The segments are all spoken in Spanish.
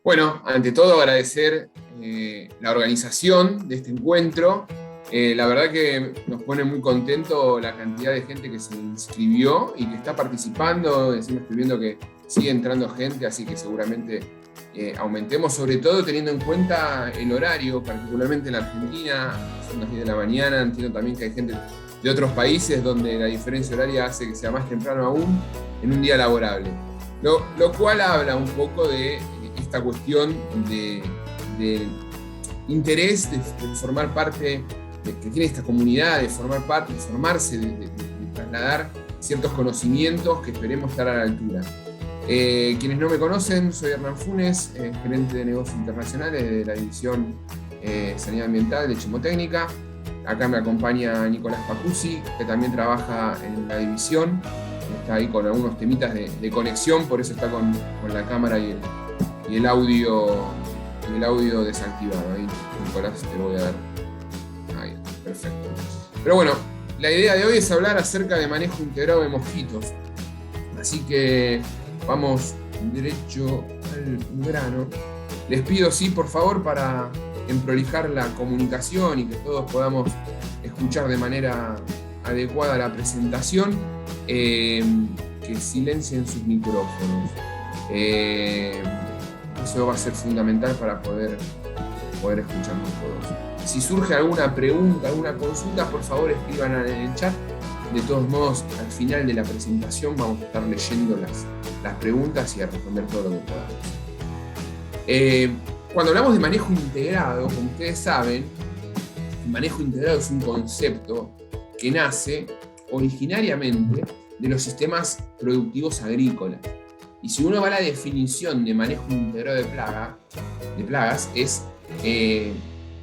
Bueno, ante todo agradecer la organización de este encuentro. La verdad que nos pone muy contento la cantidad de gente que se inscribió y que está participando. Encima estoy viendo que sigue entrando gente, así que seguramente aumentemos, sobre todo teniendo en cuenta el horario, particularmente en la Argentina, son las 10 de la mañana. Entiendo también que hay gente de otros países donde la diferencia horaria hace que sea más temprano aún en un día laborable. Lo cual habla un poco de esta cuestión de interés de formar parte, que tiene esta comunidad, de formar parte, de formarse, de trasladar ciertos conocimientos que esperemos estar a la altura. Quienes no me conocen, soy Hernán Funes, gerente de negocios internacionales de la división Sanidad Ambiental de Chemotécnica. Acá me acompaña Nicolás Pacuzzi, que también trabaja en la división. Está ahí con algunos temitas de conexión, por eso está con la cámara y el audio desactivado. Ahí, Nicolás, te lo voy a dar. Ahí está, perfecto. Pero bueno, la idea de hoy es hablar acerca de manejo integrado de mosquitos. Así que vamos derecho al grano. Les pido, sí, por favor, para emprolijar la comunicación y que todos podamos escuchar de manera adecuada la presentación, que silencien sus micrófonos. Eso va a ser fundamental para poder escucharnos todos. Si surge alguna pregunta, alguna consulta, por favor escriban en el chat. De todos modos, al final de la presentación vamos a estar leyendo las preguntas y a responder todo lo que podamos. Cuando hablamos de manejo integrado, como ustedes saben, el manejo integrado es un concepto que nace originariamente de los sistemas productivos agrícolas. Y si uno va a la definición de manejo integrado de plagas, es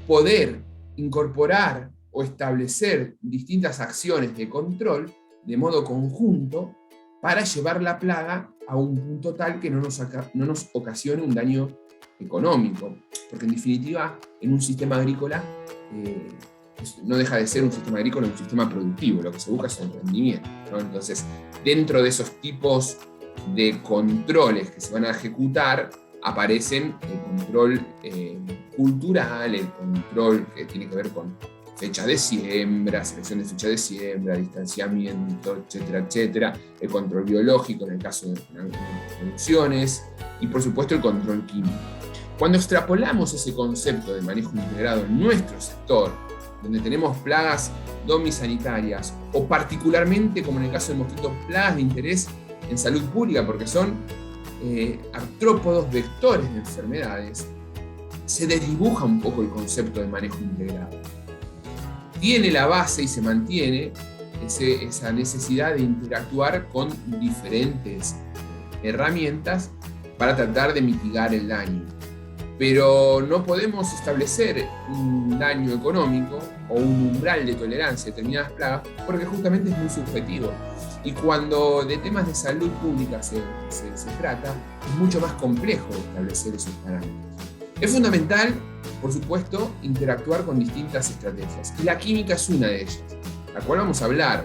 poder incorporar o establecer distintas acciones de control de modo conjunto para llevar la plaga a un punto tal que no nos ocasione un daño económico. Porque en definitiva, en un sistema agrícola, no deja de ser un sistema agrícola, un sistema productivo. Lo que se busca es el rendimiento, ¿no? Entonces, dentro de esos tipos de controles que se van a ejecutar, aparecen el control cultural, el control que tiene que ver con fecha de siembra, selección de fecha de siembra, distanciamiento, etcétera, etcétera, el control biológico en el caso de producciones y por supuesto el control químico. Cuando extrapolamos ese concepto de manejo integrado en nuestro sector, donde tenemos plagas domisanitarias o particularmente, como en el caso del mosquito, plagas de interés en salud pública, porque son artrópodos vectores de enfermedades, se desdibuja un poco el concepto de manejo integrado. Tiene la base y se mantiene esa necesidad de interactuar con diferentes herramientas para tratar de mitigar el daño. Pero no podemos establecer un daño económico o un umbral de tolerancia a determinadas plagas porque justamente es muy subjetivo. Y cuando de temas de salud pública se trata, es mucho más complejo establecer esos parámetros. Es fundamental, por supuesto, interactuar con distintas estrategias. Y la química es una de ellas, la cual vamos a hablar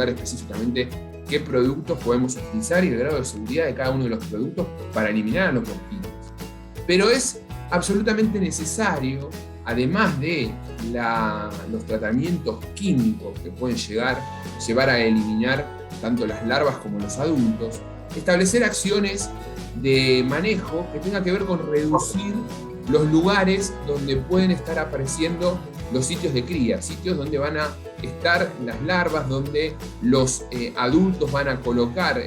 específicamente qué productos podemos utilizar y el grado de seguridad de cada uno de los productos para eliminar a los mosquitos. Pero es absolutamente necesario, además de los tratamientos químicos que pueden llevar a eliminar tanto las larvas como los adultos, establecer acciones de manejo que tengan que ver con reducir los lugares donde pueden estar apareciendo los sitios de cría, sitios donde van a estar las larvas, donde los adultos van a colocar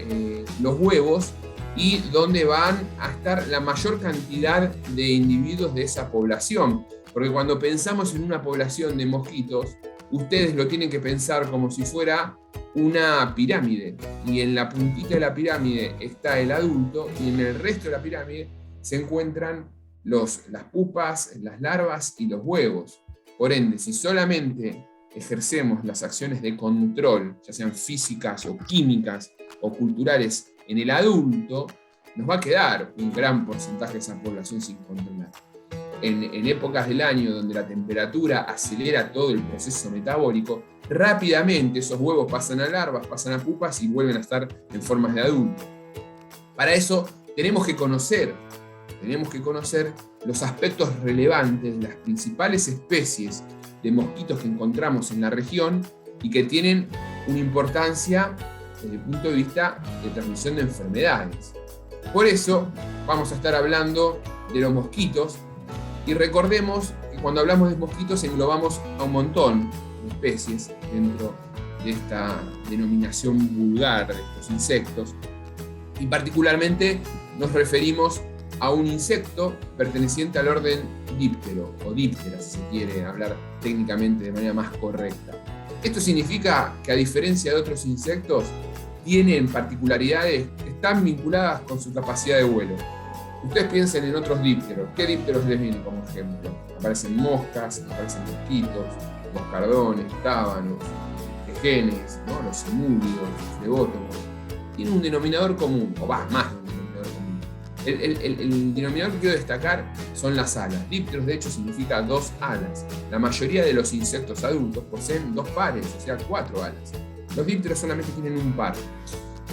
los huevos y donde van a estar la mayor cantidad de individuos de esa población. Porque cuando pensamos en una población de mosquitos, ustedes lo tienen que pensar como si fuera una pirámide. Y en la puntita de la pirámide está el adulto y en el resto de la pirámide se encuentran las pupas, las larvas y los huevos. Por ende, si solamente ejercemos las acciones de control, ya sean físicas o químicas o culturales, en el adulto, nos va a quedar un gran porcentaje de esa población sin controlar. En épocas del año donde la temperatura acelera todo el proceso metabólico, rápidamente esos huevos pasan a larvas, pasan a pupas y vuelven a estar en formas de adulto. Para eso tenemos que conocer tenemos que conocer los aspectos relevantes de las principales especies de mosquitos que encontramos en la región y que tienen una importancia desde el punto de vista de transmisión de enfermedades. Por eso vamos a estar hablando de los mosquitos, y recordemos que cuando hablamos de mosquitos englobamos a un montón de especies dentro de esta denominación vulgar de estos insectos, y particularmente nos referimos a un insecto perteneciente al orden díptero, o díptera, si se quiere hablar técnicamente de manera más correcta. Esto significa que, a diferencia de otros insectos, tienen particularidades que están vinculadas con su capacidad de vuelo. Ustedes piensen en otros dípteros. ¿Qué dípteros les viene como ejemplo? Aparecen moscas, aparecen mosquitos, moscardones, tábanos, jejenes, ¿no? Los simulios, los flebótomos. Tiene un denominador común, o más de un denominador común. El denominador que quiero destacar son las alas. Dípteros, de hecho, significa dos alas. La mayoría de los insectos adultos poseen dos pares, o sea, 4 alas. Los dípteros solamente tienen un par.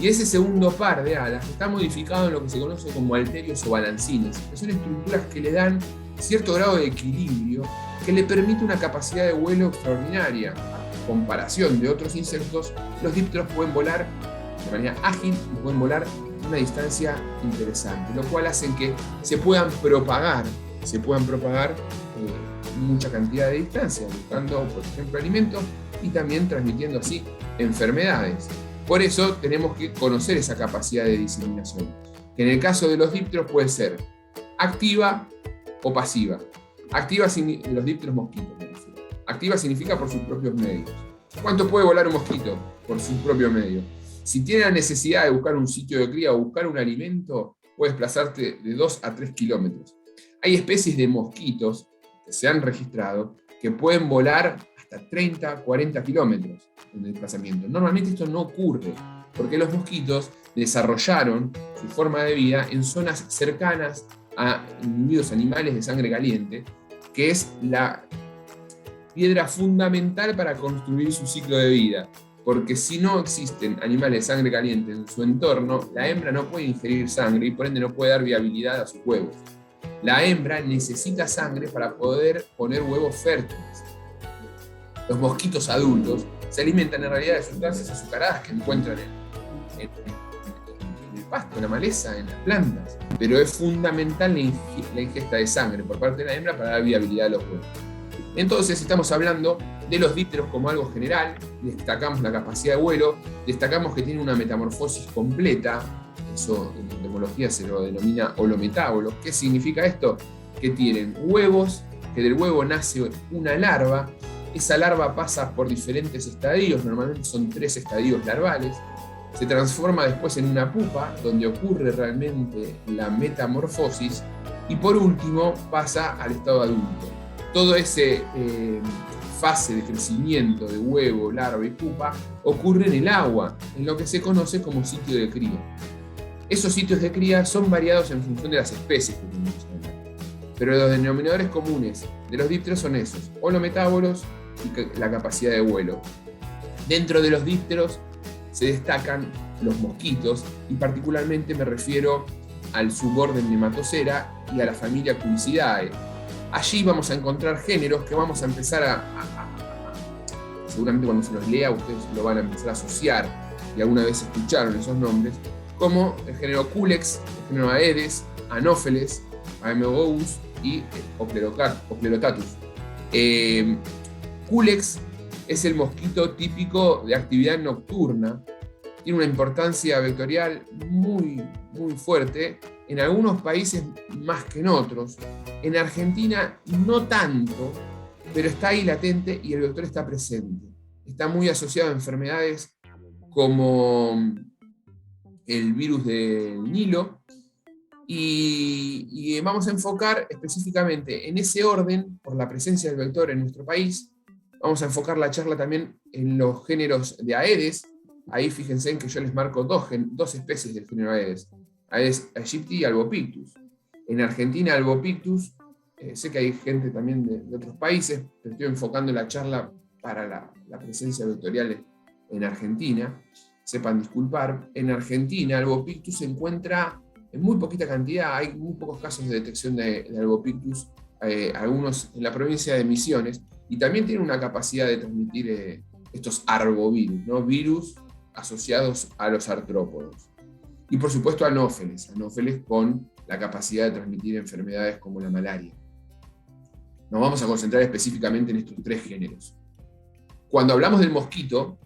Y ese segundo par de alas está modificado en lo que se conoce como halterios o balancines, que son estructuras que le dan cierto grado de equilibrio que le permite una capacidad de vuelo extraordinaria. A comparación de otros insectos, los dípteros pueden volar de manera ágil y pueden volar a una distancia interesante, lo cual hace que se puedan propagar mucha cantidad de distancia, buscando, por ejemplo, alimentos y también transmitiendo así enfermedades. Por eso tenemos que conocer esa capacidad de diseminación, que en el caso de los dípteros puede ser activa o pasiva. Activa, los dípteros mosquitos, me refiero. Activa significa por sus propios medios. ¿Cuánto puede volar un mosquito? Por sus propios medios. Si tiene la necesidad de buscar un sitio de cría o buscar un alimento, puede desplazarte de 2 a 3 kilómetros. Hay especies de mosquitos que se han registrado que pueden volar hasta 30, 40 kilómetros en desplazamiento. Normalmente esto no ocurre porque los mosquitos desarrollaron su forma de vida en zonas cercanas a individuos animales de sangre caliente, que es la piedra fundamental para construir su ciclo de vida. Porque si no existen animales de sangre caliente en su entorno, la hembra no puede ingerir sangre y por ende no puede dar viabilidad a sus huevos. La hembra necesita sangre para poder poner huevos fértiles. Los mosquitos adultos se alimentan en realidad de sustancias azucaradas que encuentran en el pasto, en la maleza, en las plantas. Pero es fundamental la ingesta de sangre por parte de la hembra para dar viabilidad a los huevos. Entonces estamos hablando de los dípteros como algo general, destacamos la capacidad de vuelo, destacamos que tienen una metamorfosis completa, eso en entomología se lo denomina holometábolos. ¿Qué significa esto? Que tienen huevos, que del huevo nace una larva, esa larva pasa por diferentes estadios, normalmente son 3 estadios larvales, se transforma después en una pupa, donde ocurre realmente la metamorfosis, y por último pasa al estado adulto. Todo ese fase de crecimiento de huevo, larva y pupa ocurre en el agua, en lo que se conoce como sitio de cría. Esos sitios de cría son variados en función de las especies que tenemos acá. Pero los denominadores comunes de los dípteros son esos, holometábolos y la capacidad de vuelo. Dentro de los dípteros se destacan los mosquitos, y particularmente me refiero al suborden Nematocera y a la familia Culicidae. Allí vamos a encontrar géneros que vamos a empezar seguramente cuando se los lea ustedes lo van a empezar a asociar, y alguna vez escucharon esos nombres, como el género Culex, el género Aedes, Anopheles, Aemeogus y Oclerotatus. Culex es el mosquito típico de actividad nocturna, tiene una importancia vectorial muy, muy fuerte, en algunos países más que en otros. En Argentina no tanto, pero está ahí latente y el vector está presente. Está muy asociado a enfermedades como el virus del Nilo, y vamos a enfocar específicamente en ese orden, por la presencia del vector en nuestro país. Vamos a enfocar la charla también en los géneros de Aedes. Ahí fíjense en que yo les marco dos especies del género Aedes. Aedes aegypti y Albopictus. En Argentina, Albopictus, sé que hay gente también de otros países, pero estoy enfocando la charla para la presencia vectorial en Argentina. Sepan disculpar. En Argentina, Albopictus se encuentra en muy poquita cantidad, hay muy pocos casos de detección de Albopictus, algunos en la provincia de Misiones, y también tiene una capacidad de transmitir estos arbovirus, ¿no? Virus asociados a los artrópodos. Y por supuesto anófeles con la capacidad de transmitir enfermedades como la malaria. Nos vamos a concentrar específicamente en estos 3 géneros. Cuando hablamos del mosquito,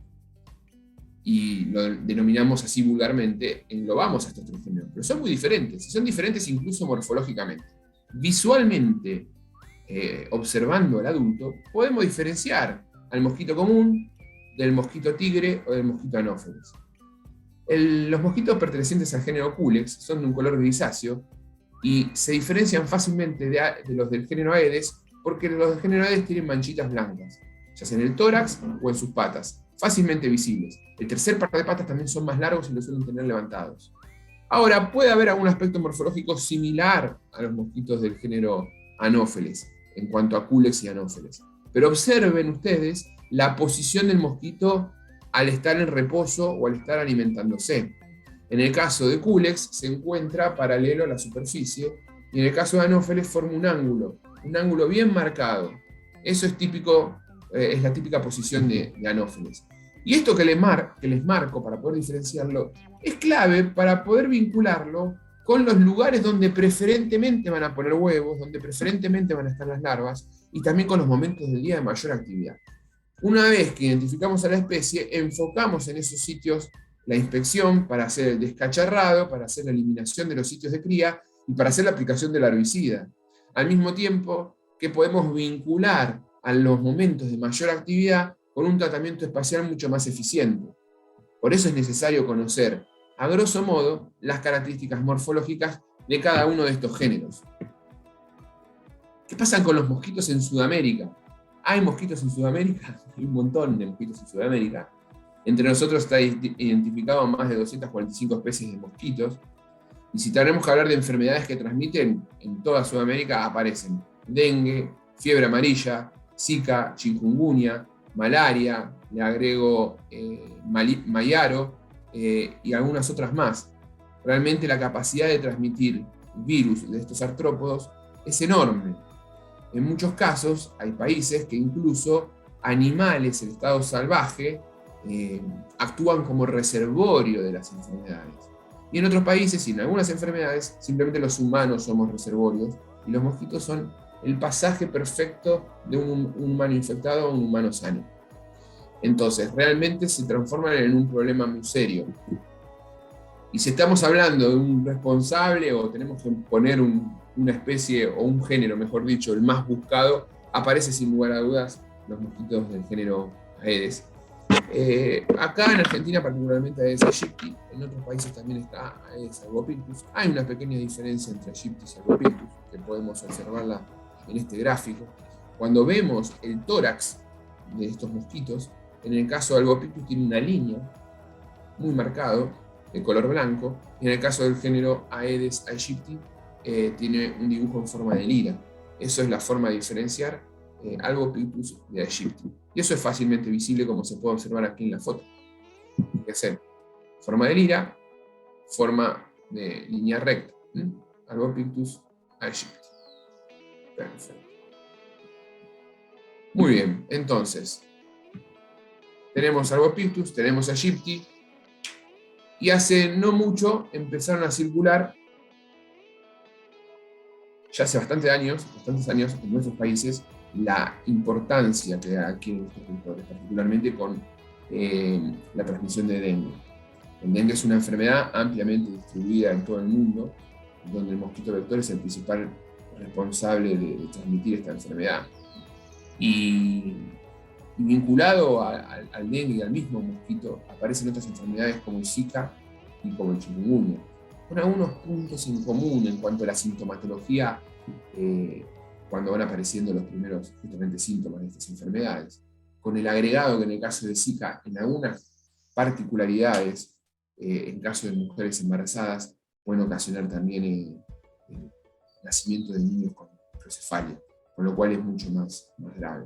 y lo denominamos así vulgarmente, englobamos a estos 3 géneros, pero son muy diferentes, y son diferentes incluso morfológicamente. Visualmente, observando al adulto, podemos diferenciar al mosquito común del mosquito tigre o del mosquito anófeles. Los mosquitos pertenecientes al género Culex son de un color grisáceo y se diferencian fácilmente de los del género Aedes porque los del género Aedes tienen manchitas blancas, ya sea en el tórax o en sus patas, fácilmente visibles. El tercer par de patas también son más largos y los suelen tener levantados. Ahora, puede haber algún aspecto morfológico similar a los mosquitos del género Anófeles, en cuanto a Culex y Anófeles. Pero observen ustedes la posición del mosquito al estar en reposo o al estar alimentándose. En el caso de Culex se encuentra paralelo a la superficie y en el caso de Anófeles forma un ángulo bien marcado. Eso es típico, es la típica posición de Anófeles. Y esto que les marco para poder diferenciarlo es clave para poder vincularlo con los lugares donde preferentemente van a poner huevos, donde preferentemente van a estar las larvas y también con los momentos del día de mayor actividad. Una vez que identificamos a la especie, enfocamos en esos sitios la inspección para hacer el descacharrado, para hacer la eliminación de los sitios de cría y para hacer la aplicación del herbicida. Al mismo tiempo que podemos vincular a los momentos de mayor actividad con un tratamiento espacial mucho más eficiente. Por eso es necesario conocer, a grosso modo, las características morfológicas de cada uno de estos géneros. ¿Qué pasa con los mosquitos en Sudamérica? ¿Hay mosquitos en Sudamérica? Hay un montón de mosquitos en Sudamérica. Entre nosotros está identificado más de 245 especies de mosquitos. Y si tenemos que hablar de enfermedades que transmiten, en toda Sudamérica aparecen dengue, fiebre amarilla, zika, chikungunya, malaria, le agrego mayaro y algunas otras más. Realmente la capacidad de transmitir virus de estos artrópodos es enorme. En muchos casos hay países que incluso animales en estado salvaje actúan como reservorio de las enfermedades. Y en otros países y en algunas enfermedades simplemente los humanos somos reservorios y los mosquitos son el pasaje perfecto de un humano infectado a un humano sano. Entonces, realmente se transforman en un problema muy serio. Y si estamos hablando de un responsable o tenemos que poner una especie o un género, mejor dicho, el más buscado, aparece sin lugar a dudas los mosquitos del género Aedes. Acá en Argentina particularmente Aedes aegypti, en otros países también está Aedes albopictus. Hay una pequeña diferencia entre Aegyptis y albopictus que podemos observarla en este gráfico. Cuando vemos el tórax de estos mosquitos, en el caso de albopictus tiene una línea muy marcado de color blanco, y en el caso del género Aedes aegypti tiene un dibujo en forma de lira. Eso es la forma de diferenciar Albopictus de aegypti. Y eso es fácilmente visible como se puede observar aquí en la foto. Hay que hacer forma de lira, forma de línea recta. Albopictus aegypti. Perfecto. Muy bien, entonces tenemos Albopictus, tenemos aegypti, y hace no mucho empezaron a circular, ya hace bastantes años en nuestros países, la importancia que adquieren estos vectores, particularmente con la transmisión de dengue. El dengue es una enfermedad ampliamente distribuida en todo el mundo, donde el mosquito vector es el principal responsable de transmitir esta enfermedad. Y vinculado al dengue y al mismo mosquito aparecen otras enfermedades como el Zika y como el chikungunya, con algunos puntos en común en cuanto a la sintomatología cuando van apareciendo los primeros justamente síntomas de estas enfermedades, con el agregado que en el caso de Zika, en algunas particularidades, en caso de mujeres embarazadas, pueden ocasionar también el nacimiento de niños con microcefalia, con lo cual es mucho más grave.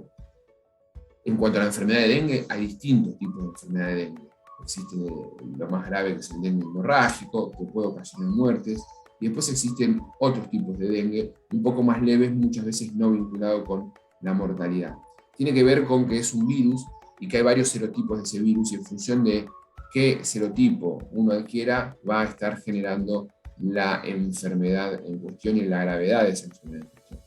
En cuanto a la enfermedad de dengue, hay distintos tipos de enfermedad de dengue. Existe lo más grave, que es el dengue hemorrágico, que puede ocasionar muertes, Y después existen otros tipos de dengue, un poco más leves, muchas veces no vinculados con la mortalidad. Tiene que ver con que es un virus y que hay varios serotipos de ese virus, y en función de qué serotipo uno adquiera, va a estar generando la enfermedad en cuestión y la gravedad de esa enfermedad en cuestión.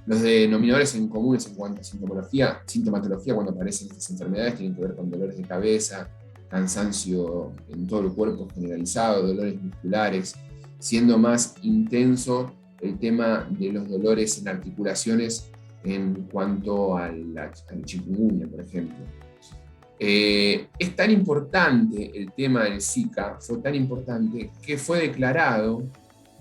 Los denominadores en comunes en cuanto a sintomatología cuando aparecen estas enfermedades tienen que ver con dolores de cabeza, cansancio en todo el cuerpo generalizado, dolores musculares, siendo más intenso el tema de los dolores en articulaciones en cuanto al chikungunya, por ejemplo. Es tan importante el tema del Zika, fue tan importante que fue declarado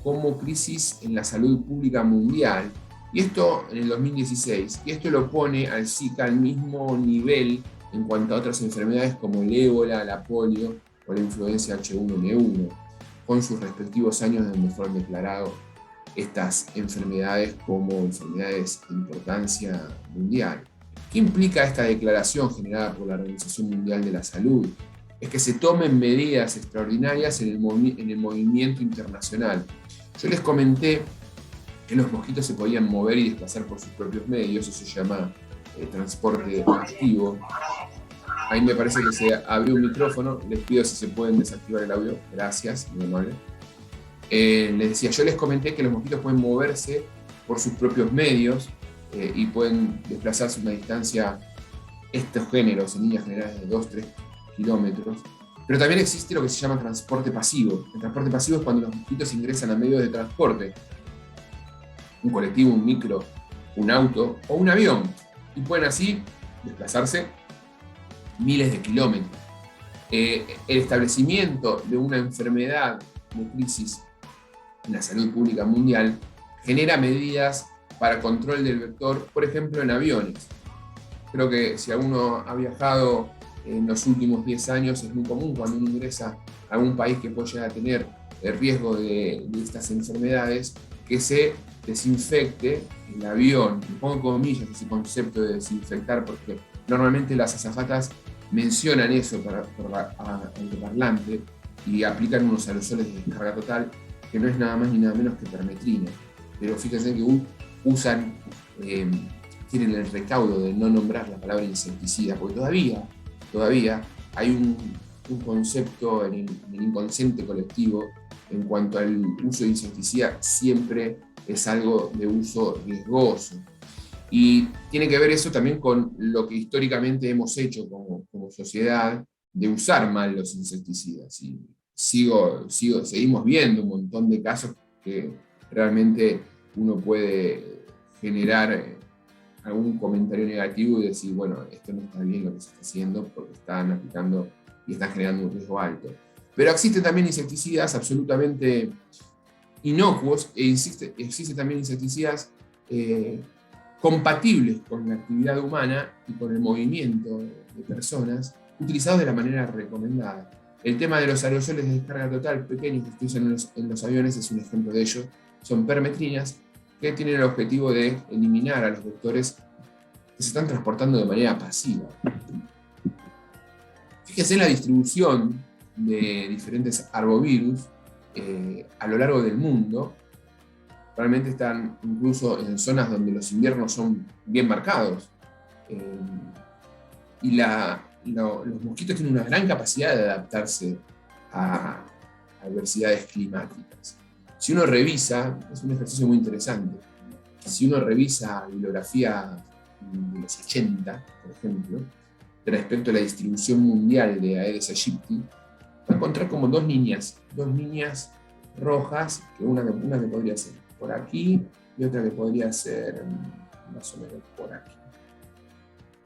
como crisis en la salud pública mundial, y esto en el 2016, y esto lo pone al Zika al mismo nivel en cuanto a otras enfermedades como el ébola, la polio o la influencia H1N1, con sus respectivos años donde fueron declarados estas enfermedades como enfermedades de importancia mundial. ¿Qué implica esta declaración generada por la Organización Mundial de la Salud? Es que se tomen medidas extraordinarias en el movimiento internacional. Yo les comenté que los mosquitos se podían mover y desplazar por sus propios medios, eso se llama transporte activo. Ahí me parece que se abrió un micrófono, les pido si se pueden desactivar el audio, gracias, muy amable. Les decía, yo les comenté que los mosquitos pueden moverse por sus propios medios y pueden desplazarse una distancia, estos géneros, en líneas generales, de 2-3 kilómetros. Pero también existe lo que se llama transporte pasivo. El transporte pasivo es cuando los mosquitos ingresan a medios de transporte, un colectivo, un micro, un auto o un avión, y pueden así desplazarse miles de kilómetros. El establecimiento de una enfermedad de crisis en la salud pública mundial genera medidas para control del vector, por ejemplo en aviones. Creo que si alguno ha viajado en los últimos 10 años, es muy común cuando uno ingresa a un país que puede llegar a tener el riesgo de estas enfermedades, que se desinfecte el avión. Y pongo comillas ese concepto de desinfectar, porque normalmente las azafatas mencionan eso por altoparlante y aplican unos aerosoles de descarga total, que no es nada más ni nada menos que permetrina. Pero fíjense que tienen el recaudo de no nombrar la palabra insecticida, porque todavía hay un concepto en el inconsciente colectivo en cuanto al uso de insecticida, siempre es algo de uso riesgoso. Y tiene que ver eso también con lo que históricamente hemos hecho como sociedad, de usar mal los insecticidas. Y seguimos viendo un montón de casos que realmente uno puede generar algún comentario negativo y decir, bueno, esto no está bien lo que se está haciendo porque están aplicando y están generando un riesgo alto. Pero existen también insecticidas absolutamente inocuos e existen también insecticidas compatibles con la actividad humana y con el movimiento de personas, utilizados de la manera recomendada. El tema de los aerosoles de descarga total pequeños que se usan en los aviones es un ejemplo de ello. Son permetrinas que tienen el objetivo de eliminar a los vectores que se están transportando de manera pasiva. Fíjense en la distribución de diferentes arbovirus a lo largo del mundo. Realmente están incluso en zonas donde los inviernos son bien marcados. Y los mosquitos tienen una gran capacidad de adaptarse a adversidades climáticas. Si uno revisa, es un ejercicio muy interesante, si uno revisa bibliografía de los 80, por ejemplo, respecto a la distribución mundial de Aedes aegypti, va a encontrar como dos líneas rojas, que una que podría ser por aquí y otra que podría ser más o menos por aquí,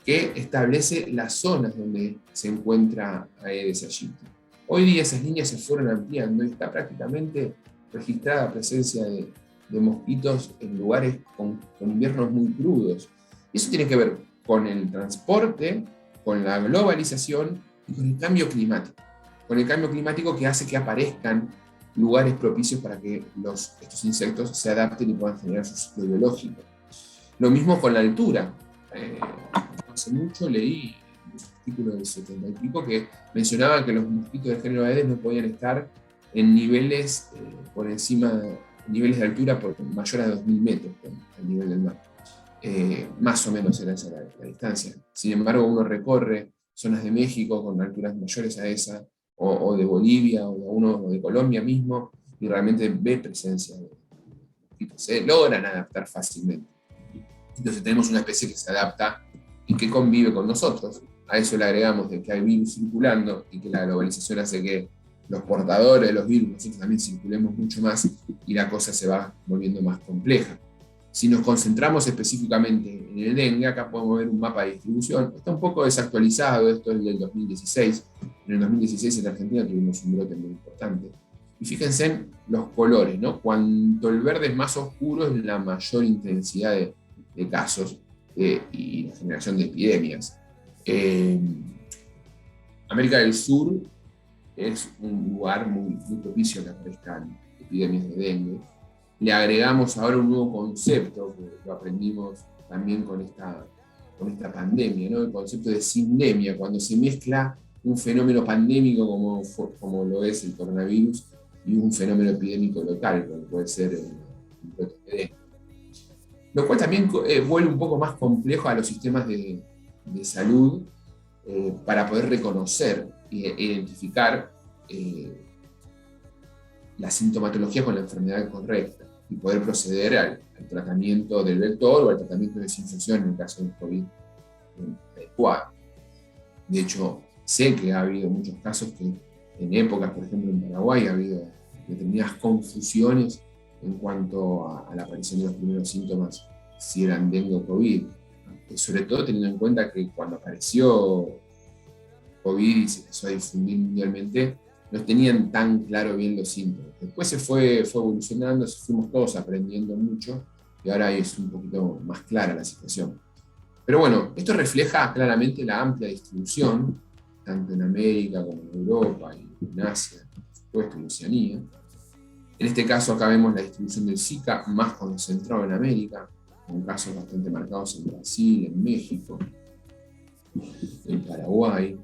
que establece las zonas donde se encuentra Aedes aegypti. Hoy día esas líneas se fueron ampliando y está prácticamente registrada presencia de mosquitos en lugares con inviernos muy crudos. Y eso tiene que ver con el transporte, con la globalización y con el cambio climático. Con el cambio climático que hace que aparezcan lugares propicios para que estos insectos se adapten y puedan generar su ciclo biológico. Lo mismo con la altura. Hace mucho leí un artículo del 70 y pico que mencionaba que los mosquitos del género Aedes no podían estar en niveles por encima, niveles de altura mayor a 2.000 metros al nivel del mar. Más o menos era esa la distancia. Sin embargo, uno recorre zonas de México con alturas mayores a esa, o de Bolivia, o de Colombia mismo, y realmente ve presencia de mosquitos. Se logran adaptar fácilmente. Entonces tenemos una especie que se adapta y que convive con nosotros. A eso le agregamos de que hay virus circulando y que la globalización hace que los portadores de los virus nosotros también circulemos mucho más y la cosa se va volviendo más compleja. Si nos concentramos específicamente en el dengue, acá podemos ver un mapa de distribución. Está un poco desactualizado, esto es del 2016. En el 2016 en Argentina tuvimos un brote muy importante. Y fíjense en los colores, ¿no? Cuanto el verde es más oscuro, es la mayor intensidad de casos y la generación de epidemias. América del Sur es un lugar muy propicio a que aparezcan epidemias de dengue. Le agregamos ahora un nuevo concepto que lo aprendimos también con esta pandemia, ¿no? El concepto de sindemia, cuando se mezcla un fenómeno pandémico como lo es el coronavirus y un fenómeno epidémico local, como puede ser el brote de dengue. Lo cual también vuelve un poco más complejo a los sistemas de salud para poder reconocer e identificar la sintomatología con la enfermedad correcta y poder proceder al tratamiento del vector o al tratamiento de desinfección en el caso del COVID adecuado. De hecho, sé que ha habido muchos casos que en épocas, por ejemplo en Paraguay, ha habido determinadas confusiones en cuanto a la aparición de los primeros síntomas, si eran dengue o COVID. Sobre todo teniendo en cuenta que cuando apareció COVID y se empezó a difundir mundialmente, no tenían tan claro bien los síntomas. Después se fue evolucionando, fuimos todos aprendiendo mucho y ahora es un poquito más clara la situación. Pero bueno, esto refleja claramente la amplia distribución, tanto en América como en Europa y en Asia, por supuesto, en Oceanía. En este caso acá vemos la distribución del Zika más concentrado en América, con casos bastante marcados en Brasil, en México, en Paraguay,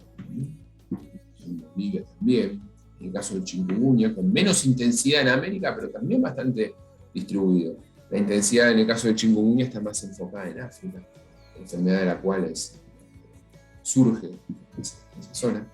en Bolivia también. En el caso del chikungunya, con menos intensidad en América, pero también bastante distribuido. La intensidad en el caso del chikungunya está más enfocada en África, la enfermedad de la cual surge en esa zona.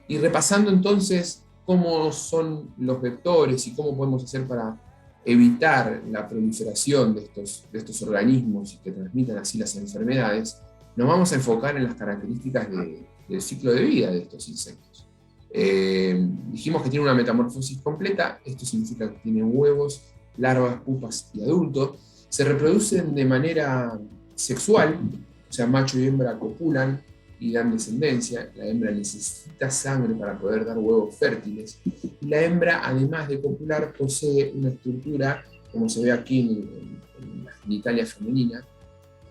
Y repasando entonces cómo son los vectores y cómo podemos hacer para evitar la proliferación de estos organismos y que transmitan así las enfermedades, nos vamos a enfocar en las características del ciclo de vida de estos insectos. Dijimos que tiene una metamorfosis completa, esto significa que tienen huevos, larvas, pupas y adultos, se reproducen de manera sexual, o sea, macho y hembra copulan y dan descendencia, la hembra necesita sangre para poder dar huevos fértiles, y la hembra, además de copular, posee una estructura, como se ve aquí en la genitalia femenina,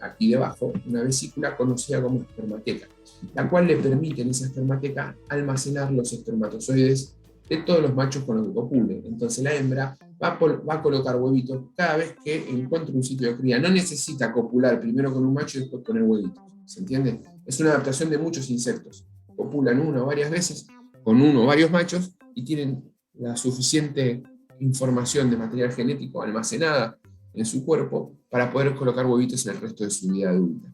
aquí debajo, una vesícula conocida como espermateca, la cual le permite en esa espermateca almacenar los espermatozoides de todos los machos con los que copule. Entonces la hembra va a colocar huevitos cada vez que encuentre un sitio de cría. No necesita copular primero con un macho y después poner huevitos. ¿Se entiende? Es una adaptación de muchos insectos. Copulan una o varias veces con uno o varios machos y tienen la suficiente información de material genético almacenada en su cuerpo para poder colocar huevitos en el resto de su vida adulta.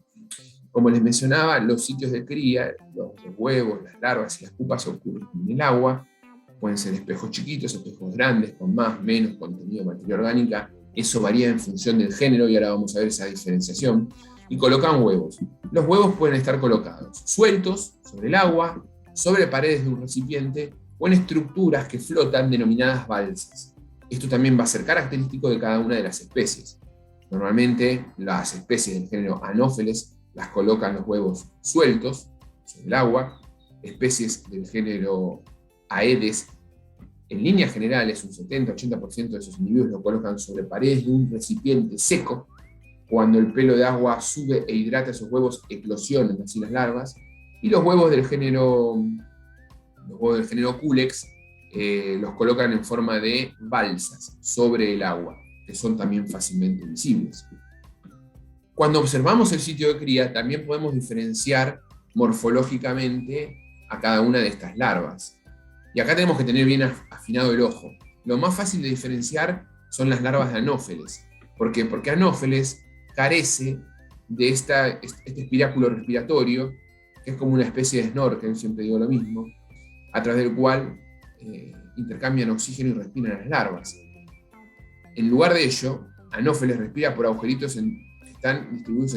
Como les mencionaba, los sitios de cría, los huevos, las larvas y las pupas ocurren en el agua. Pueden ser espejos chiquitos, espejos grandes, con más, menos contenido de materia orgánica. Eso varía en función del género y ahora vamos a ver esa diferenciación. Y colocan huevos. Los huevos pueden estar colocados sueltos sobre el agua, sobre paredes de un recipiente o en estructuras que flotan denominadas balsas. Esto también va a ser característico de cada una de las especies. Normalmente las especies del género Anopheles las colocan los huevos sueltos sobre el agua. Especies del género Aedes, en líneas generales, un 70-80% de esos individuos lo colocan sobre paredes de un recipiente seco. Cuando el pelo de agua sube e hidrata esos huevos, eclosionan así las larvas. Y los huevos del género Culex los colocan en forma de balsas sobre el agua, que son también fácilmente visibles. Cuando observamos el sitio de cría, también podemos diferenciar morfológicamente a cada una de estas larvas. Y acá tenemos que tener bien afinado el ojo. Lo más fácil de diferenciar son las larvas de Anófeles. ¿Por qué? Porque Anófeles carece de este espiráculo respiratorio, que es como una especie de snorkel, siempre digo lo mismo, a través del cual intercambian oxígeno y respiran las larvas. En lugar de ello, Anófeles respira por agujeritos que están distribuidos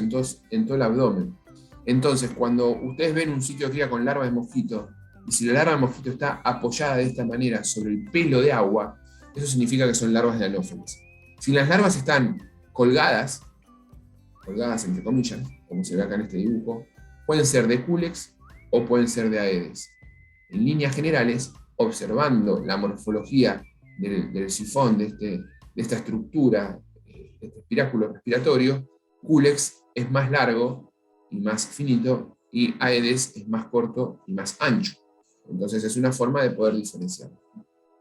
en todo el abdomen. Entonces, cuando ustedes ven un sitio de cría con larvas de mosquito, y si la larva de mosquito está apoyada de esta manera sobre el pelo de agua, eso significa que son larvas de Anófeles. Si las larvas están colgadas entre comillas, como se ve acá en este dibujo, pueden ser de Culex o pueden ser de Aedes. En líneas generales, observando la morfología del sifón, de esta estructura, de este espiráculo respiratorio, Culex es más largo y más finito, y Aedes es más corto y más ancho. Entonces es una forma de poder diferenciar.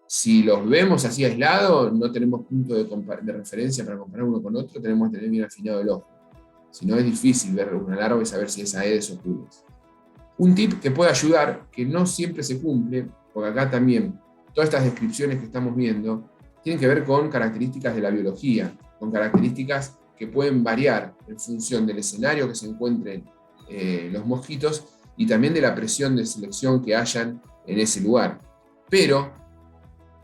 Si los vemos así aislados, no tenemos punto de referencia para comparar uno con otro, tenemos que tener bien afinado el ojo. Si no, es difícil ver una larva y saber si es Aedes o Culex. Un tip que puede ayudar, que no siempre se cumple, porque acá también todas estas descripciones que estamos viendo tienen que ver con características de la biología, con características que pueden variar en función del escenario que se encuentren los mosquitos y también de la presión de selección que hayan en ese lugar. Pero,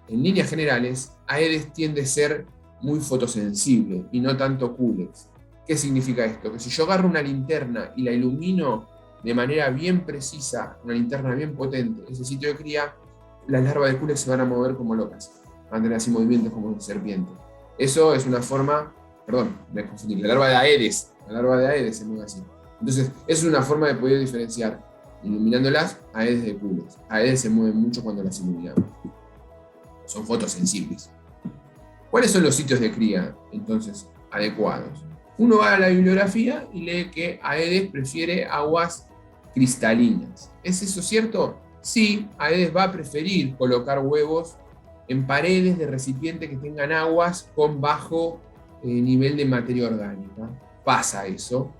en líneas generales, Aedes tiende a ser muy fotosensible y no tanto Culex. ¿Qué significa esto? Que si yo agarro una linterna y la ilumino de manera bien precisa, una linterna bien potente, ese sitio de cría, las larvas de Culex se van a mover como locas, van a tener así movimientos como de serpiente. Eso es una forma, perdón, me confundí, la larva de Aedes se mueve así. Entonces, es una forma de poder diferenciar, iluminándolas, Aedes de Culex. Aedes se mueven mucho cuando las iluminamos. Son fotosensibles. ¿Cuáles son los sitios de cría, entonces, adecuados? Uno va a la bibliografía y lee que Aedes prefiere aguas cristalinas. ¿Es eso cierto? Sí, Aedes va a preferir colocar huevos en paredes de recipientes que tengan aguas con bajo nivel de materia orgánica. Pasa eso.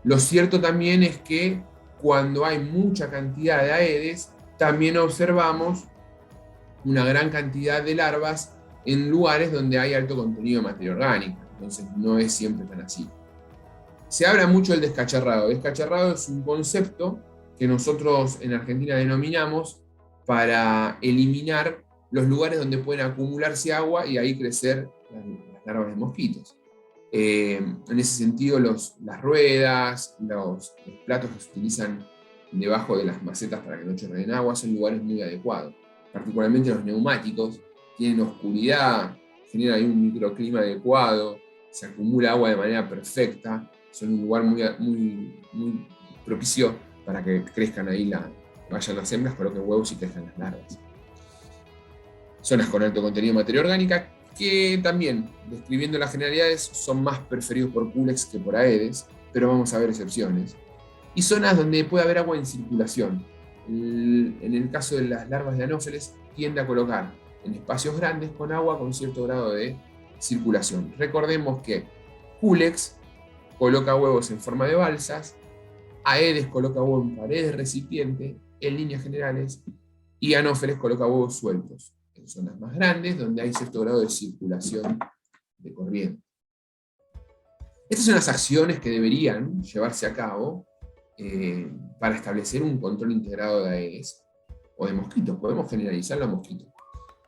Lo cierto también es que cuando hay mucha cantidad de Aedes, también observamos una gran cantidad de larvas en lugares donde hay alto contenido de materia orgánica. Entonces no es siempre tan así. Se habla mucho del descacharrado. Descacharrado es un concepto que nosotros en Argentina denominamos para eliminar los lugares donde pueden acumularse agua y ahí crecer las larvas de mosquitos. En ese sentido, las ruedas, los platos que se utilizan debajo de las macetas para que no chorreen agua son lugares muy adecuados. Particularmente los neumáticos tienen oscuridad, generan ahí un microclima adecuado, se acumula agua de manera perfecta, son un lugar muy propicio para que crezcan ahí, vayan las hembras, coloquen huevos y crezcan las larvas. Zonas con alto contenido de materia orgánica, que también, describiendo las generalidades, son más preferidos por Culex que por Aedes, pero vamos a ver excepciones. Y zonas donde puede haber agua en circulación. En el caso de las larvas de Anófeles, tiende a colocar en espacios grandes con agua con cierto grado de circulación. Recordemos que Culex coloca huevos en forma de balsas, Aedes coloca huevos en paredes de recipiente, en líneas generales, y Anófeles coloca huevos sueltos en zonas más grandes donde hay cierto grado de circulación de corriente. Estas son las acciones que deberían llevarse a cabo para establecer un control integrado de Aedes o de mosquitos. Podemos generalizarlo a mosquitos.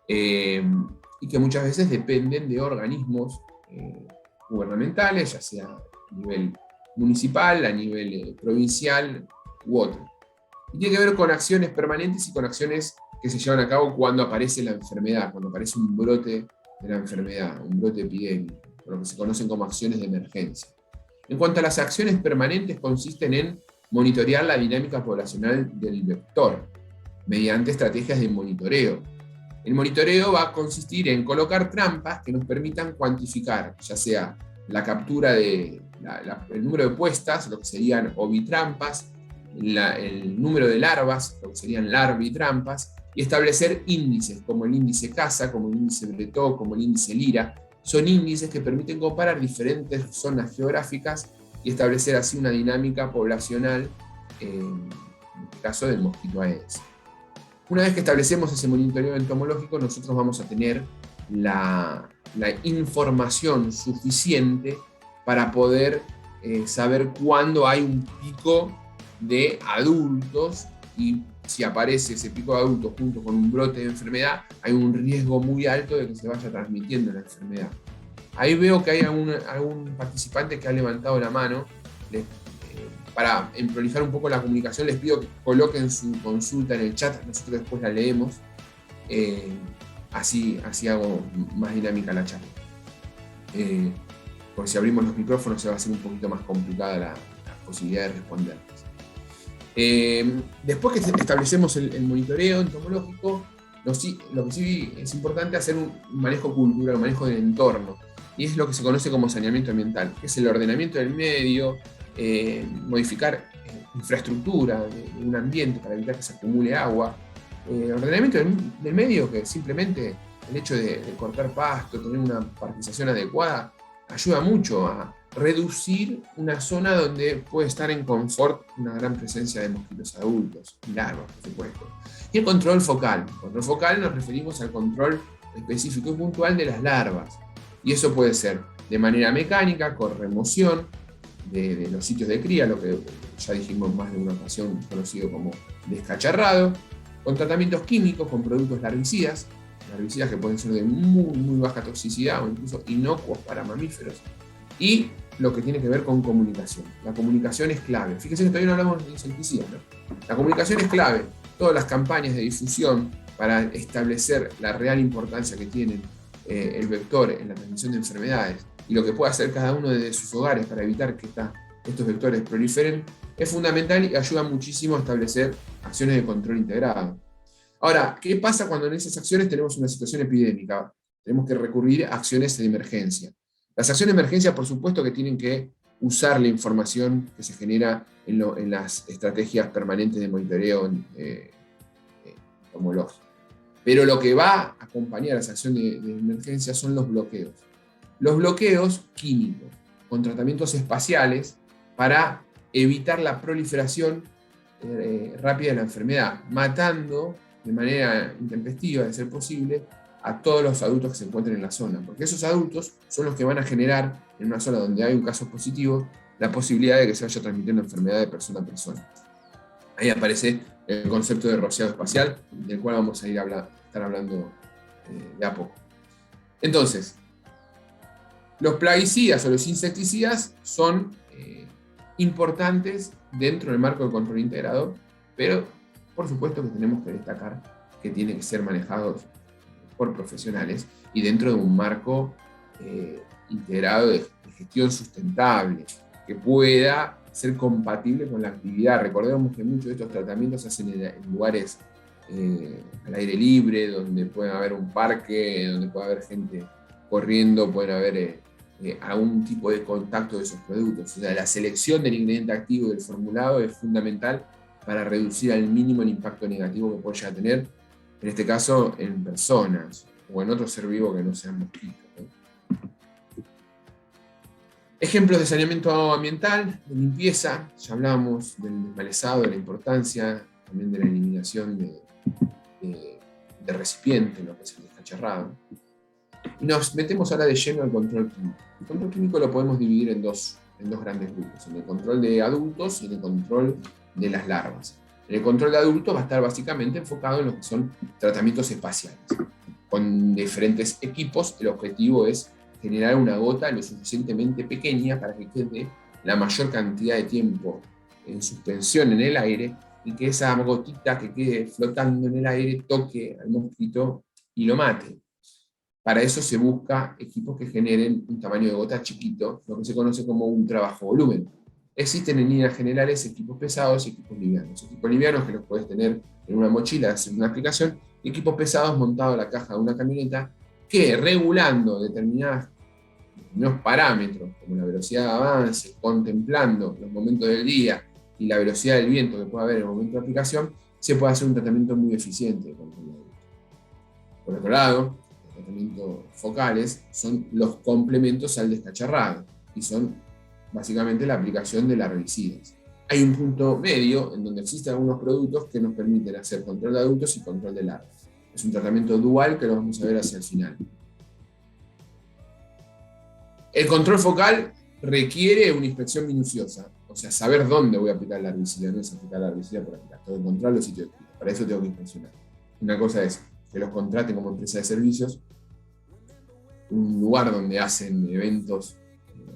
Y que muchas veces dependen de organismos gubernamentales, ya sea a nivel municipal, a nivel provincial u otro. Y tiene que ver con acciones permanentes y con acciones que se llevan a cabo cuando aparece la enfermedad, cuando aparece un brote de la enfermedad, un brote epidémico, lo que se conocen como acciones de emergencia. En cuanto a las acciones permanentes, consisten en monitorear la dinámica poblacional del vector mediante estrategias de monitoreo. El monitoreo va a consistir en colocar trampas que nos permitan cuantificar, ya sea la captura el número de puestas, lo que serían ovitrampas, el número de larvas, lo que serían larvitrampas, y establecer índices, como el índice CASA, como el índice Breton, como el índice Lira. Son índices que permiten comparar diferentes zonas geográficas y establecer así una dinámica poblacional, en el caso del mosquito Aedes. Una vez que establecemos ese monitoreo entomológico, nosotros vamos a tener la información suficiente para poder saber cuándo hay un pico de adultos, y si aparece ese pico de adultos junto con un brote de enfermedad, hay un riesgo muy alto de que se vaya transmitiendo la enfermedad. Ahí veo que hay algún participante que ha levantado la mano. Para prolijar un poco la comunicación, les pido que coloquen su consulta en el chat, nosotros después la leemos. Así hago más dinámica la charla. Porque si abrimos los micrófonos se va a hacer un poquito más complicada la posibilidad de responderles. Después que establecemos el monitoreo entomológico, lo que sí es importante hacer un manejo cultural, un manejo del entorno, y es lo que se conoce como saneamiento ambiental, que es el ordenamiento del medio, modificar infraestructura de un ambiente para evitar que se acumule agua. Ordenamiento del medio, que simplemente el hecho de cortar pasto, tener una partización adecuada, ayuda mucho a reducir una zona donde puede estar en confort una gran presencia de mosquitos adultos y larvas, por supuesto. Y el control focal. Control focal nos referimos al control específico y puntual de las larvas. Y eso puede ser de manera mecánica, con remoción de los sitios de cría, lo que ya dijimos más de una ocasión, conocido como descacharrado, con tratamientos químicos, con productos larvicidas que pueden ser de muy baja toxicidad o incluso inocuos para mamíferos, y lo que tiene que ver con comunicación. La comunicación es clave. Fíjense que todavía no hablamos de insecticidas, ¿no? La comunicación es clave. Todas las campañas de difusión para establecer la real importancia que tienen el vector en la transmisión de enfermedades y lo que puede hacer cada uno desde sus hogares para evitar que estos vectores proliferen, es fundamental y ayuda muchísimo a establecer acciones de control integrado. Ahora, ¿qué pasa cuando en esas acciones tenemos una situación epidémica? Tenemos que recurrir a acciones de emergencia. Las acciones de emergencia, por supuesto, que tienen que usar la información que se genera en las estrategias permanentes de monitoreo entomológico. Pero lo que va a acompañar a esa acción de emergencia son los bloqueos. Los bloqueos químicos, con tratamientos espaciales para evitar la proliferación rápida de la enfermedad, matando de manera intempestiva, de ser posible, a todos los adultos que se encuentren en la zona, porque esos adultos son los que van a generar, en una zona donde hay un caso positivo, la posibilidad de que se vaya transmitiendo enfermedad de persona a persona. Ahí aparece el concepto de rociado espacial, del cual vamos a estar hablando de a poco. Entonces, los plaguicidas o los insecticidas son importantes dentro del marco del control integrado, pero por supuesto que tenemos que destacar que tienen que ser manejados por profesionales y dentro de un marco integrado de gestión sustentable, que pueda ser compatible con la actividad. Recordemos que muchos de estos tratamientos se hacen en lugares al aire libre, donde puede haber un parque, donde puede haber gente corriendo, pueden haber algún tipo de contacto de esos productos. O sea, la selección del ingrediente activo del formulado es fundamental para reducir al mínimo el impacto negativo que puede llegar a tener, en este caso, en personas o en otro ser vivo que no sean mosquitos, ¿no? Ejemplos de saneamiento ambiental, de limpieza, ya hablamos del desmalezado, de la importancia, también de la eliminación de recipiente, lo que es el descacharrado. Y nos metemos ahora de lleno al control químico. El control químico lo podemos dividir en dos grandes grupos, en el control de adultos y en el control de las larvas. En el control de adultos va a estar básicamente enfocado en lo que son tratamientos espaciales. Con diferentes equipos, el objetivo es generar una gota lo suficientemente pequeña para que quede la mayor cantidad de tiempo en suspensión en el aire y que esa gotita que quede flotando en el aire toque al mosquito y lo mate. Para eso se busca equipos que generen un tamaño de gota chiquito, lo que se conoce como ultra bajo volumen. Existen en líneas generales equipos pesados y equipos livianos. Equipos livianos que los puedes tener en una mochila, en una aplicación, y equipos pesados montados en la caja de una camioneta que, regulando determinados parámetros, como la velocidad de avance, contemplando los momentos del día y la velocidad del viento que puede haber en el momento de aplicación, se puede hacer un tratamiento muy eficiente. Por otro lado, los tratamientos focales son los complementos al descacharrado y son básicamente la aplicación de larvicidas. hay un punto medio en donde existen algunos productos que nos permiten hacer control de adultos y control de larvas. Es un tratamiento dual que lo vamos a ver hacia el final. El control focal requiere una inspección minuciosa, o sea, saber dónde voy a aplicar la herbicida, no es aplicar la herbicida por aplicar, tengo que encontrar los sitios de aplicar, para eso tengo que inspeccionar. Una cosa es que los contraten como empresa de servicios, un lugar donde hacen eventos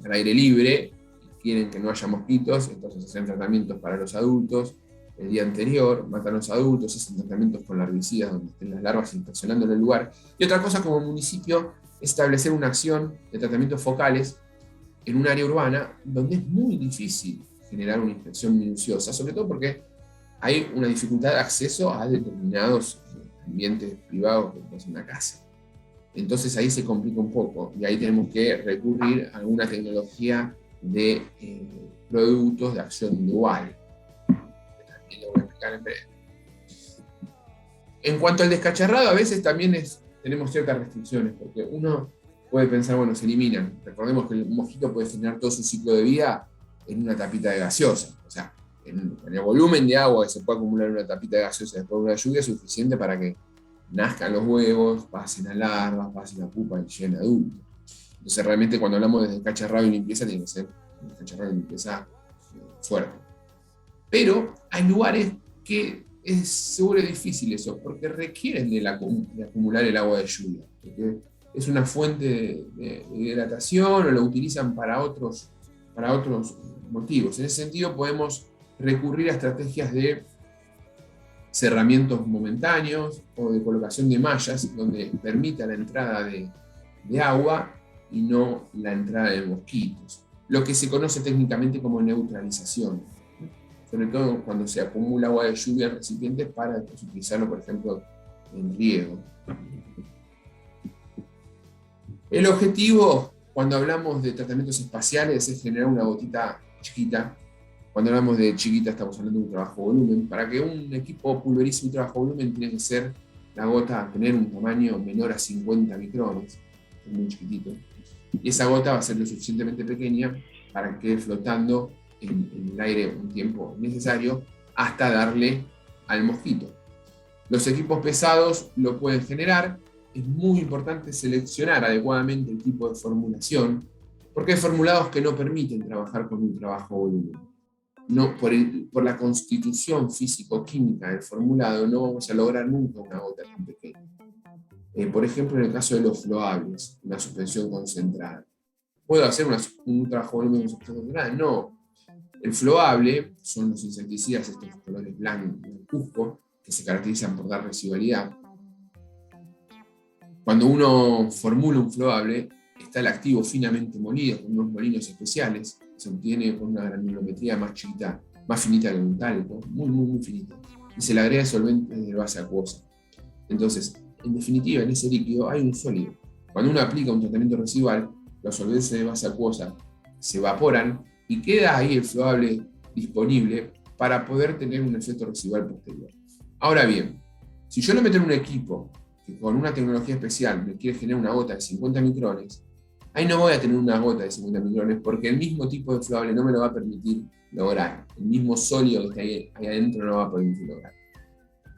al aire libre, quieren que no haya mosquitos, entonces hacen tratamientos para los adultos el día anterior, matan a los adultos, hacen tratamientos con la herbicida donde estén las larvas inspeccionando en el lugar. Y otra cosa como municipio, establecer una acción de tratamientos focales en un área urbana donde es muy difícil generar una inspección minuciosa, sobre todo porque hay una dificultad de acceso a determinados ambientes privados, como es una casa. Entonces ahí se complica un poco y ahí tenemos que recurrir a alguna tecnología de productos de acción dual, que también lo voy a explicar en breve. En cuanto al descacharrado, a veces también tenemos ciertas restricciones, porque uno puede pensar, bueno, se eliminan. Recordemos que el mosquito puede generar todo su ciclo de vida en una tapita de gaseosa, o sea, en el volumen de agua que se puede acumular en una tapita de gaseosa después de una lluvia es suficiente para que nazcan los huevos, pasen a larvas, pasen a pupa y lleguen a adultos. Entonces realmente cuando hablamos de descacharrado y limpieza tiene que ser un descacharrado y limpieza fuerte. Pero hay lugares que se vuelve difícil eso, porque requieren de acumular el agua de lluvia, porque es una fuente de hidratación o lo utilizan para otros motivos. En ese sentido podemos recurrir a estrategias de cerramientos momentáneos o de colocación de mallas donde permita la entrada de agua y no la entrada de mosquitos. Lo que se conoce técnicamente como neutralización, sobre todo cuando se acumula agua de lluvia en recipientes para después utilizarlo, por ejemplo, en riego. El objetivo, cuando hablamos de tratamientos espaciales, es generar una gotita chiquita. Cuando hablamos de chiquita estamos hablando de un trabajo volumen. Para que un equipo pulverice un trabajo volumen tiene que ser la gota, tener un tamaño menor a 50 micrones, es muy chiquitito. Y esa gota va a ser lo suficientemente pequeña para que quede flotando en el aire un tiempo necesario hasta darle al mosquito. Los equipos pesados lo pueden generar. Es muy importante seleccionar adecuadamente el tipo de formulación, porque hay formulados que no permiten trabajar con un trabajo volumen. No, por la constitución físico-química del formulado no vamos a lograr nunca una gota tan pequeña. Por ejemplo, en el caso de los floables, una suspensión concentrada. ¿Puedo hacer un trabajo volumen con suspensión concentrada? No. El floable son los insecticidas, estos colores blancuzco, que se caracterizan por dar residualidad. Cuando uno formula un floable, está el activo finamente molido con unos molinos especiales, se obtiene con una granulometría más chiquita, más finita que un talco, muy finita, y se le agrega solvente de base acuosa. Entonces, en definitiva, en ese líquido hay un sólido. Cuando uno aplica un tratamiento residual, los solventes de base acuosa se evaporan y queda ahí el floable disponible para poder tener un efecto residual posterior. Ahora bien, si yo lo meto en un equipo que con una tecnología especial me quiere generar una gota de 50 micrones, ahí no voy a tener una gota de 50 micrones porque el mismo tipo de floable no me lo va a permitir lograr. El mismo sólido que está ahí adentro no lo va a permitir lograr.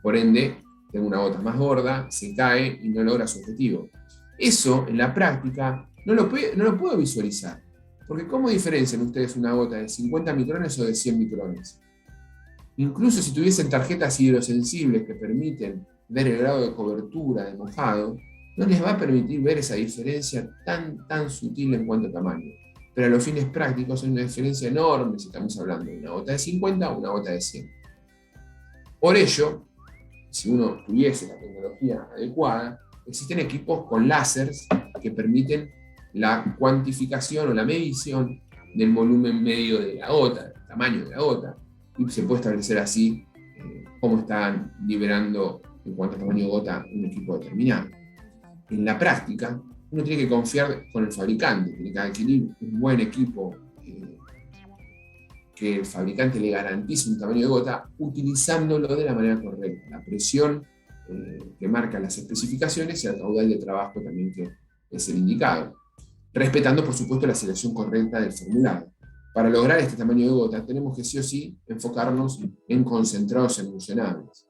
Por ende, tengo una gota más gorda, se cae y no logra su objetivo. Eso, en la práctica, no lo puedo visualizar. Porque ¿cómo diferencian ustedes una gota de 50 micrones o de 100 micrones? Incluso si tuviesen tarjetas hidrosensibles que permiten ver el grado de cobertura de mojado, no les va a permitir ver esa diferencia tan sutil en cuanto a tamaño. Pero a los fines prácticos hay una diferencia enorme si estamos hablando de una gota de 50 o una gota de 100. Por ello, si uno tuviese la tecnología adecuada, existen equipos con láseres que permiten la cuantificación o la medición del volumen medio de la gota, del tamaño de la gota, y se puede establecer así cómo están liberando en cuanto a tamaño de gota un equipo determinado. En la práctica, uno tiene que confiar con el fabricante, tiene que adquirir un buen equipo que el fabricante le garantice un tamaño de gota utilizándolo de la manera correcta. La presión que marca las especificaciones y el caudal de trabajo también que es el indicado. Respetando, por supuesto, la selección correcta del formulado. para lograr este tamaño de gota, tenemos que sí o sí enfocarnos en concentrados emulsionables.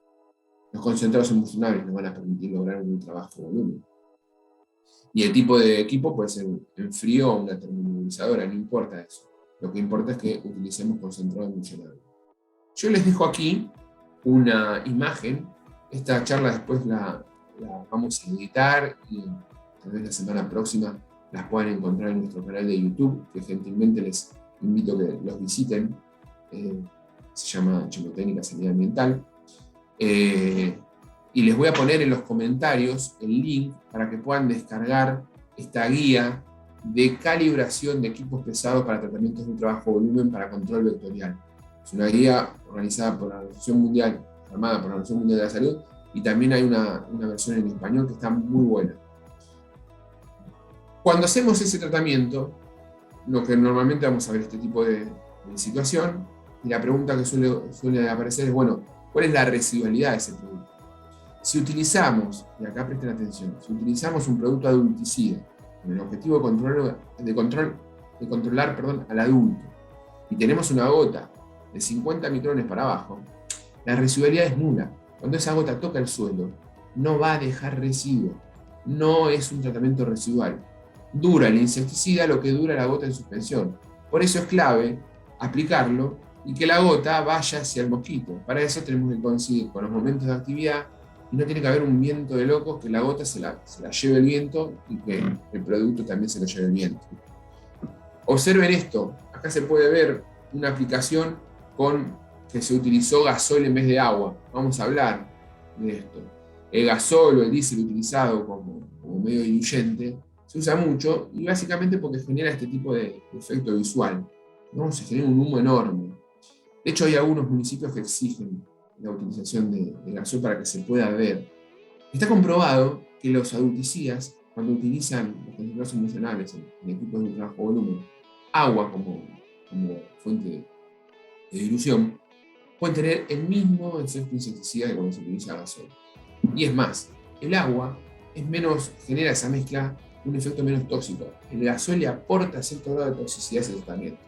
Los concentrados emulsionables nos van a permitir lograr un ultra bajo volumen. Y el tipo de equipo puede ser en frío o una termomovilizadora, no importa eso. Lo que importa es que utilicemos concentrado emulsionable. Yo les dejo aquí una imagen. Esta charla después la vamos a editar y tal vez la semana próxima las puedan encontrar en nuestro canal de YouTube, que gentilmente les invito a que los visiten. Se llama Chemotécnica Sanidad Ambiental. Y les voy a poner en los comentarios el link para que puedan descargar esta guía de calibración de equipos pesados para tratamientos de ultra bajo volumen para control vectorial. Es una guía organizada por la Organización Mundial, armada por la Organización Mundial de la Salud, y también hay una versión en español que está muy buena. Cuando hacemos ese tratamiento, lo que normalmente vamos a ver este tipo de situación, y la pregunta que suele aparecer es, bueno, ¿cuál es la residualidad de ese producto? Si utilizamos, y acá presten atención, si utilizamos un producto adulticida con el objetivo de controlar al adulto, y tenemos una gota de 50 micrones para abajo, la residualidad es nula. Cuando esa gota toca el suelo, no va a dejar residuo. No es un tratamiento residual. Dura el insecticida lo que dura la gota en suspensión. Por eso es clave aplicarlo y que la gota vaya hacia el mosquito. Para eso tenemos que coincidir con los momentos de actividad y no tiene que haber un viento de locos que la gota se la lleve el viento y que el producto también se lo lleve el viento. Observen esto. Acá se puede ver una aplicación que se utilizó gasol en vez de agua. Vamos a hablar de esto. El gasol o el diésel utilizado como medio diluyente se usa mucho y básicamente porque genera este tipo de efecto visual, ¿no? Se genera un humo enorme. De hecho, hay algunos municipios que exigen la utilización de gasol para que se pueda ver. Está comprobado que los adulticidas, cuando utilizan los concentrados emulsionables en equipos de ultra bajo volumen, agua como fuente de dilución, pueden tener el mismo efecto insecticida que cuando se utiliza gasol. Y es más, el agua genera esa mezcla un efecto menos tóxico. El gasol le aporta cierto grado de toxicidad a ese tratamiento.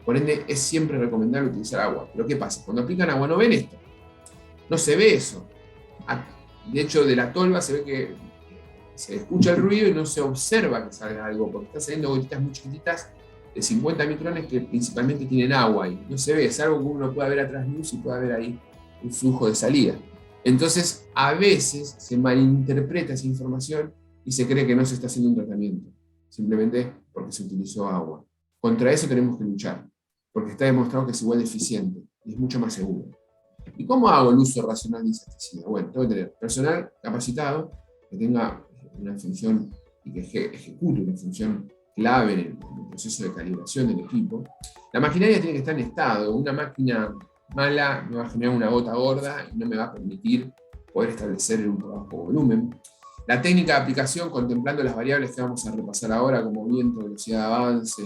Por ende, es siempre recomendable utilizar agua. Pero ¿qué pasa? Cuando aplican agua no ven esto. No se ve eso. De hecho, de la tolva se ve que se escucha el ruido y no se observa que salga algo, porque están saliendo gotitas muy chiquititas de 50 micrones que principalmente tienen agua y no se ve. Es algo que uno pueda ver atrás luz y pueda ver ahí un flujo de salida. Entonces, a veces se malinterpreta esa información y se cree que no se está haciendo un tratamiento, simplemente porque se utilizó agua. Contra eso tenemos que luchar, porque está demostrado que es igual de eficiente y es mucho más seguro. ¿Y cómo hago el uso racional de insecticida? Bueno, tengo que tener personal capacitado que tenga una función y que ejecute una función clave en el proceso de calibración del equipo. La maquinaria tiene que estar en estado. Una máquina mala me va a generar una gota gorda y no me va a permitir poder establecer el ultra bajo volumen. La técnica de aplicación, contemplando las variables que vamos a repasar ahora, como viento, velocidad de avance,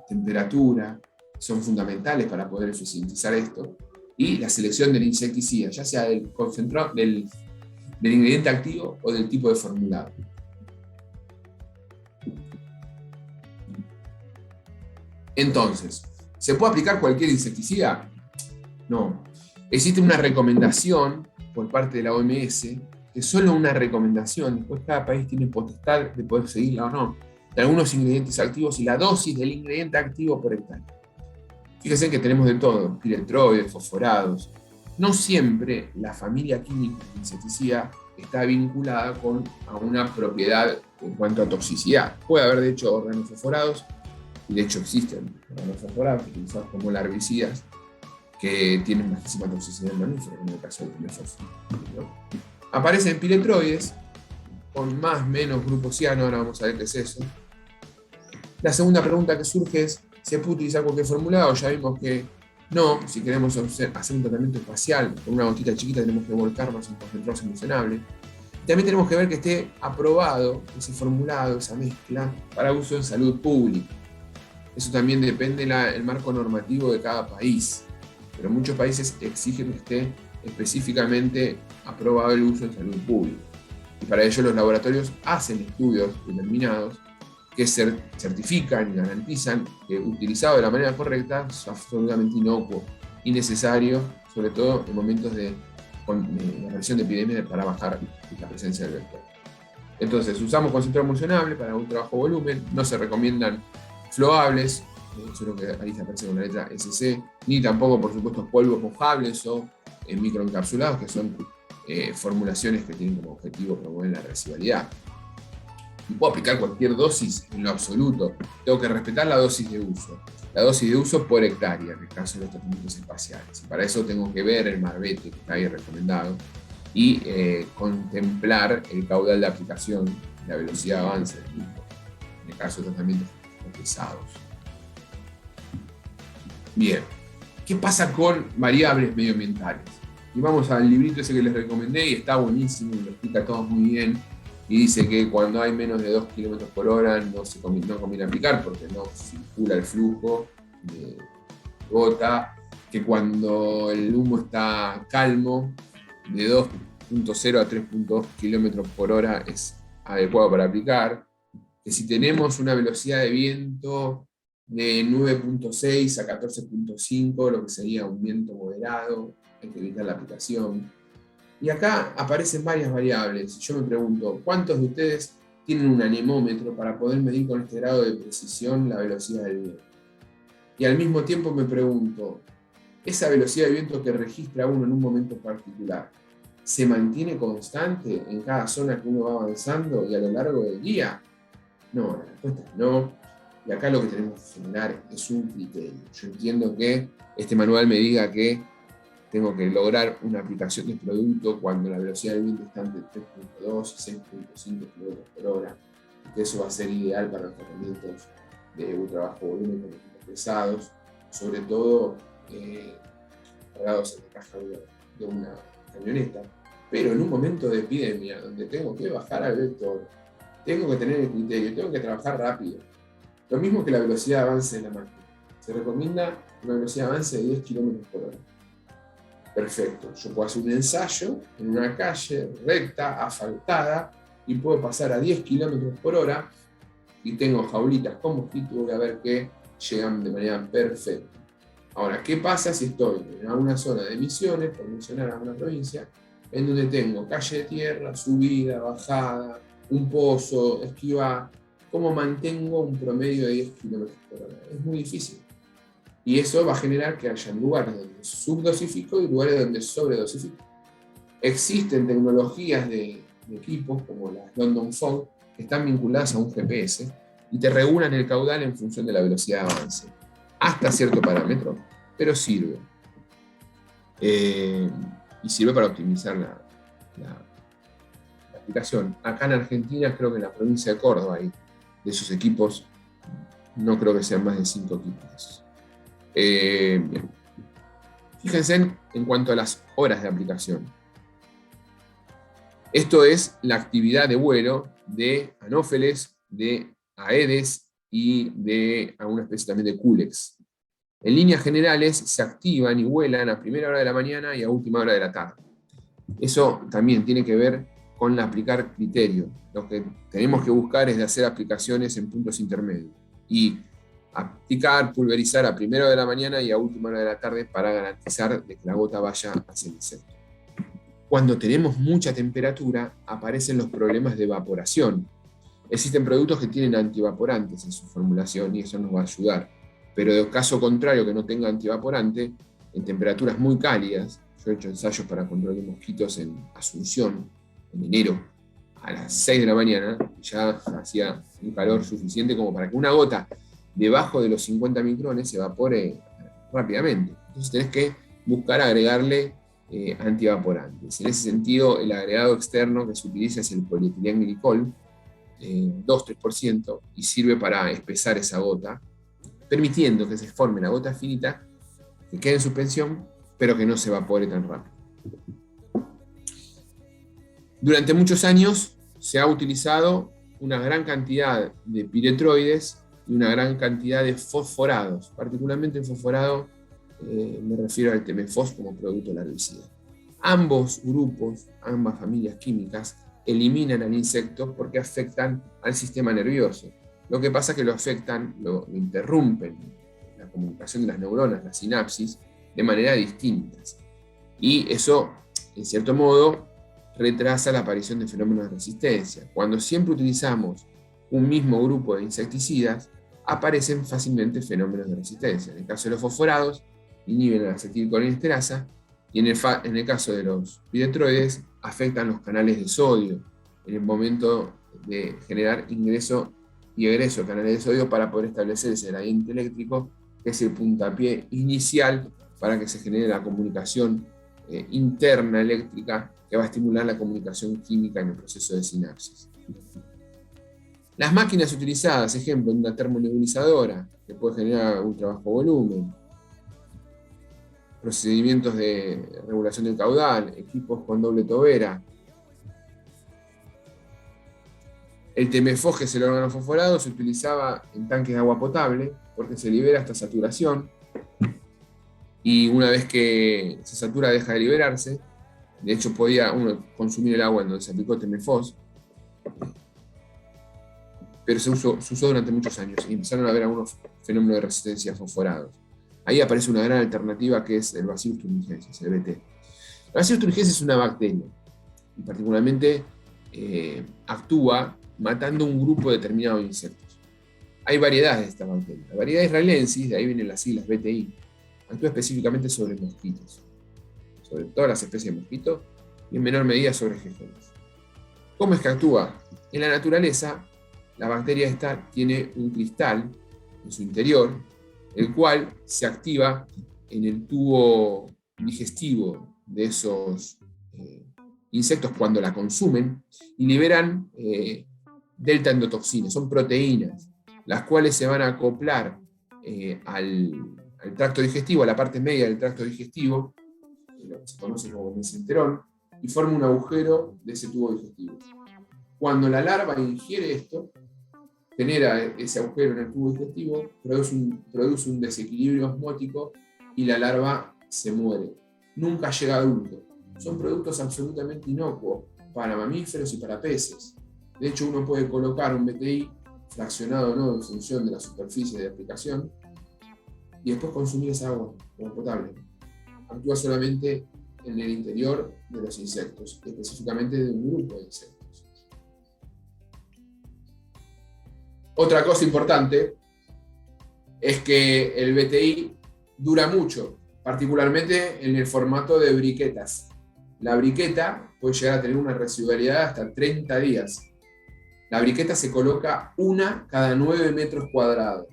temperatura, son fundamentales para poder eficientizar esto. Y la selección del insecticida, ya sea del concentrado, del ingrediente activo o del tipo de formulado. Entonces, ¿se puede aplicar cualquier insecticida? No. Existe una recomendación por parte de la OMS, que es solo una recomendación, después cada país tiene potestad de poder seguirla o no, de algunos ingredientes activos y la dosis del ingrediente activo por hectárea. Fíjense que tenemos de todo, piretroides, fosforados. No siempre la familia química de insecticida está vinculada a una propiedad en cuanto a toxicidad. Puede haber, de hecho, organofosforados, y de hecho existen organofosforados utilizados como larvicidas que tienen bajísima toxicidad en mamíferos, como en el caso del pimefosforo, ¿no? Aparecen piretroides con más o menos grupo ciano, ahora vamos a ver qué es eso. La segunda pregunta que surge es, ¿se puede utilizar cualquier formulado? Ya vimos que no, si queremos hacer un tratamiento espacial con una gotita chiquita tenemos que volcarnos en concentrados emulsionables. También tenemos que ver que esté aprobado ese formulado, esa mezcla, para uso en salud pública. Eso también depende del marco normativo de cada país, pero muchos países exigen que esté específicamente aprobado el uso en salud pública. Y para ello los laboratorios hacen estudios determinados que certifican y garantizan que utilizado de la manera correcta es absolutamente inocuo y necesario, sobre todo en momentos de reversión de epidemia para bajar la presencia del vector. Entonces, usamos concentrado emulsionable para un trabajo volumen, no se recomiendan floables, solo que ahí se aparece con la letra SC, ni tampoco, por supuesto, polvos mojables o microencapsulados, que son formulaciones que tienen como objetivo promover la residualidad. Y puedo aplicar cualquier dosis en lo absoluto, tengo que respetar la dosis de uso. La dosis de uso por hectárea, en el caso de los tratamientos espaciales. Y para eso tengo que ver el marbete que está ahí recomendado y contemplar el caudal de aplicación, la velocidad de avance del mismo, en el caso de tratamientos pesados. Bien, ¿qué pasa con variables medioambientales? Y vamos al librito ese que les recomendé y está buenísimo, y lo explica todo muy bien. Y dice que cuando hay menos de 2 km por hora no conviene aplicar porque no circula el flujo de gota, que cuando el humo está calmo, de 2.0 a 3.2 km por hora es adecuado para aplicar, que si tenemos una velocidad de viento de 9.6 a 14.5, lo que sería un viento moderado, hay que evitar la aplicación. Y acá aparecen varias variables. Yo me pregunto, ¿cuántos de ustedes tienen un anemómetro para poder medir con este grado de precisión la velocidad del viento? Y al mismo tiempo me pregunto, ¿esa velocidad de viento que registra uno en un momento particular se mantiene constante en cada zona que uno va avanzando y a lo largo del día? No, la respuesta es no. Y acá lo que tenemos que generar es un criterio. Yo entiendo que este manual me diga que tengo que lograr una aplicación de producto cuando la velocidad del viento está entre 3.2 y 6.5 km por hora, y que eso va a ser ideal para los tratamientos de ultrabajo volumen con equipos pesados, sobre todo cargados en la caja de una camioneta. Pero en un momento de epidemia, donde tengo que bajar al vector, tengo que tener el criterio, tengo que trabajar rápido. Lo mismo que la velocidad de avance de la máquina. Se recomienda una velocidad de avance de 10 km por hora. Perfecto, yo puedo hacer un ensayo en una calle recta, asfaltada, y puedo pasar a 10 km por hora y tengo jaulitas con mosquitos, voy a ver que llegan de manera perfecta. Ahora, ¿qué pasa si estoy en alguna zona de Misiones, por mencionar alguna provincia, en donde tengo calle de tierra, subida, bajada, un pozo, esquiva? ¿Cómo mantengo un promedio de 10 km por hora? Es muy difícil. Y eso va a generar que haya lugares donde subdosifico y lugares donde sobredosifico. Existen tecnologías de equipos como las London Fog que están vinculadas a un GPS y te regulan el caudal en función de la velocidad de avance, hasta cierto parámetro, pero sirve. Y sirve para optimizar la aplicación. Acá en Argentina, creo que en la provincia de Córdoba hay de esos equipos, no creo que sean más de 5 equipos. Bien. Fíjense en cuanto a las horas de aplicación. Esto es la actividad de vuelo de anófeles, de aedes y de alguna especie también de culex. En líneas generales se activan y vuelan a primera hora de la mañana y a última hora de la tarde. Eso también tiene que ver con aplicar criterio. Lo que tenemos que buscar es de hacer aplicaciones en puntos intermedios. Y aplicar, pulverizar a primera hora de la mañana y a última hora de la tarde para garantizar de que la gota vaya hacia el insecto. Cuando tenemos mucha temperatura, aparecen los problemas de evaporación. Existen productos que tienen antievaporantes en su formulación y eso nos va a ayudar. Pero de caso contrario, que no tenga antievaporante, en temperaturas muy cálidas, yo he hecho ensayos para control de mosquitos en Asunción, en enero, a las 6 de la mañana, ya hacía un calor suficiente como para que una gota debajo de los 50 micrones se evapore rápidamente. Entonces tenés que buscar agregarle antievaporantes. En ese sentido, el agregado externo que se utiliza es el polietilenglicol, 2-3%, y sirve para espesar esa gota, permitiendo que se forme la gota finita, que quede en suspensión, pero que no se evapore tan rápido. Durante muchos años se ha utilizado una gran cantidad de piretroides y una gran cantidad de fosforados. Particularmente en fosforado me refiero al temefos como producto larvicida. Ambos grupos, ambas familias químicas, eliminan al insecto porque afectan al sistema nervioso. Lo que pasa es que lo afectan, lo interrumpen la comunicación de las neuronas, las sinapsis, de manera distintas. Y eso, en cierto modo, retrasa la aparición de fenómenos de resistencia. Cuando siempre utilizamos un mismo grupo de insecticidas, aparecen fácilmente fenómenos de resistencia. En el caso de los fosforados, inhiben la acetilcolinesterasa, y en el caso de los piretroides, afectan los canales de sodio en el momento de generar ingreso y egreso de canales de sodio para poder establecer ese gradiente eléctrico, que es el puntapié inicial para que se genere la comunicación interna eléctrica que va a estimular la comunicación química en el proceso de sinapsis. Las máquinas utilizadas, ejemplo, una termonebulizadora, que puede generar ultra bajo volumen, procedimientos de regulación del caudal, equipos con doble tobera. El TMFOS, que es el órgano fosforado, se utilizaba en tanques de agua potable porque se libera hasta saturación, y una vez que se satura deja de liberarse. De hecho, podía uno consumir el agua en donde se aplicó TMFOS, pero se usó durante muchos años y empezaron a haber algunos fenómenos de resistencia a fosforados. Ahí aparece una gran alternativa, que es el Bacillus thuringiensis, el BT. El Bacillus thuringiensis es una bacteria y particularmente actúa matando un grupo determinado de insectos. Hay variedades de esta bacteria. La variedad israelensis, de ahí vienen las siglas BTI, actúa específicamente sobre mosquitos, sobre todas las especies de mosquitos, y en menor medida sobre jejones. ¿Cómo es que actúa? En la naturaleza, la bacteria esta tiene un cristal en su interior, el cual se activa en el tubo digestivo de esos insectos cuando la consumen, y liberan delta endotoxinas, son proteínas, las cuales se van a acoplar al tracto digestivo, a la parte media del tracto digestivo, lo que se conoce como mesenterón, y forma un agujero de ese tubo digestivo. Cuando la larva ingiere esto, genera ese agujero en el tubo digestivo, produce un desequilibrio osmótico y la larva se muere. Nunca llega a adulto. Son productos absolutamente inocuos para mamíferos y para peces. De hecho, uno puede colocar un BTI fraccionado o no en función de la superficie de aplicación y después consumir esa agua como potable. Actúa solamente en el interior de los insectos, específicamente de un grupo de insectos. Otra cosa importante es que el BTI dura mucho, particularmente en el formato de briquetas. La briqueta puede llegar a tener una residualidad hasta 30 días. La briqueta se coloca una cada 9 metros cuadrados.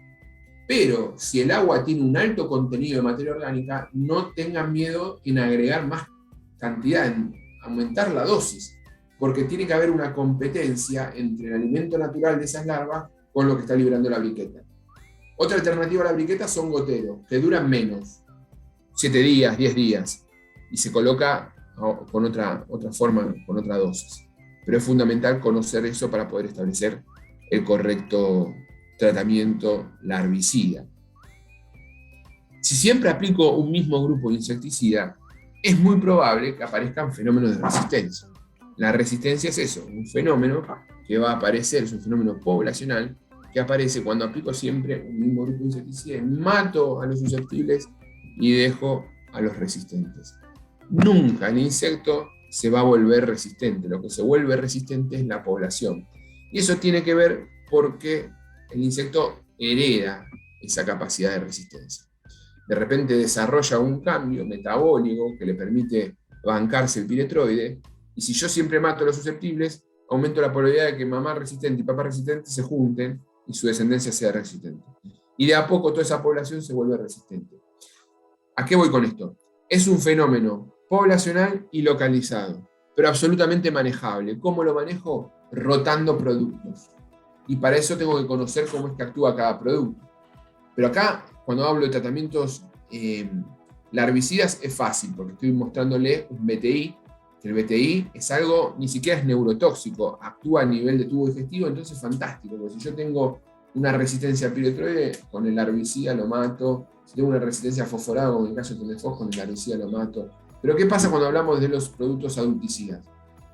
Pero si el agua tiene un alto contenido de materia orgánica, no tengan miedo en agregar más cantidad, en aumentar la dosis, porque tiene que haber una competencia entre el alimento natural de esas larvas con lo que está liberando la briqueta. Otra alternativa a la briqueta son goteros, que duran menos, 7 días, 10 días, y se coloca con otra forma, con otra dosis. Pero es fundamental conocer eso para poder establecer el correcto tratamiento larvicida. Si siempre aplico un mismo grupo de insecticida, es muy probable que aparezcan fenómenos de resistencia. La resistencia es eso, un fenómeno que va a aparecer, es un fenómeno poblacional que aparece cuando aplico siempre un mismo grupo de insecticida, mato a los susceptibles y dejo a los resistentes. Nunca el insecto se va a volver resistente, lo que se vuelve resistente es la población. Y eso tiene que ver porque el insecto hereda esa capacidad de resistencia. De repente desarrolla un cambio metabólico que le permite bancarse el piretroide, y si yo siempre mato a los susceptibles, aumento la probabilidad de que mamá resistente y papá resistente se junten y su descendencia sea resistente. Y de a poco toda esa población se vuelve resistente. ¿A qué voy con esto? Es un fenómeno poblacional y localizado, pero absolutamente manejable. ¿Cómo lo manejo? Rotando productos. Y para eso tengo que conocer cómo es que actúa cada producto. Pero acá, cuando hablo de tratamientos larvicidas, es fácil, porque estoy mostrándole un BTI, que el BTI es algo, ni siquiera es neurotóxico, actúa a nivel de tubo digestivo, entonces es fantástico, porque si yo tengo una resistencia al piretroide, con el larvicida lo mato. Si tengo una resistencia a fosforado, como en el caso de TMFOS, con el larvicida lo mato. Pero ¿qué pasa cuando hablamos de los productos adulticidas?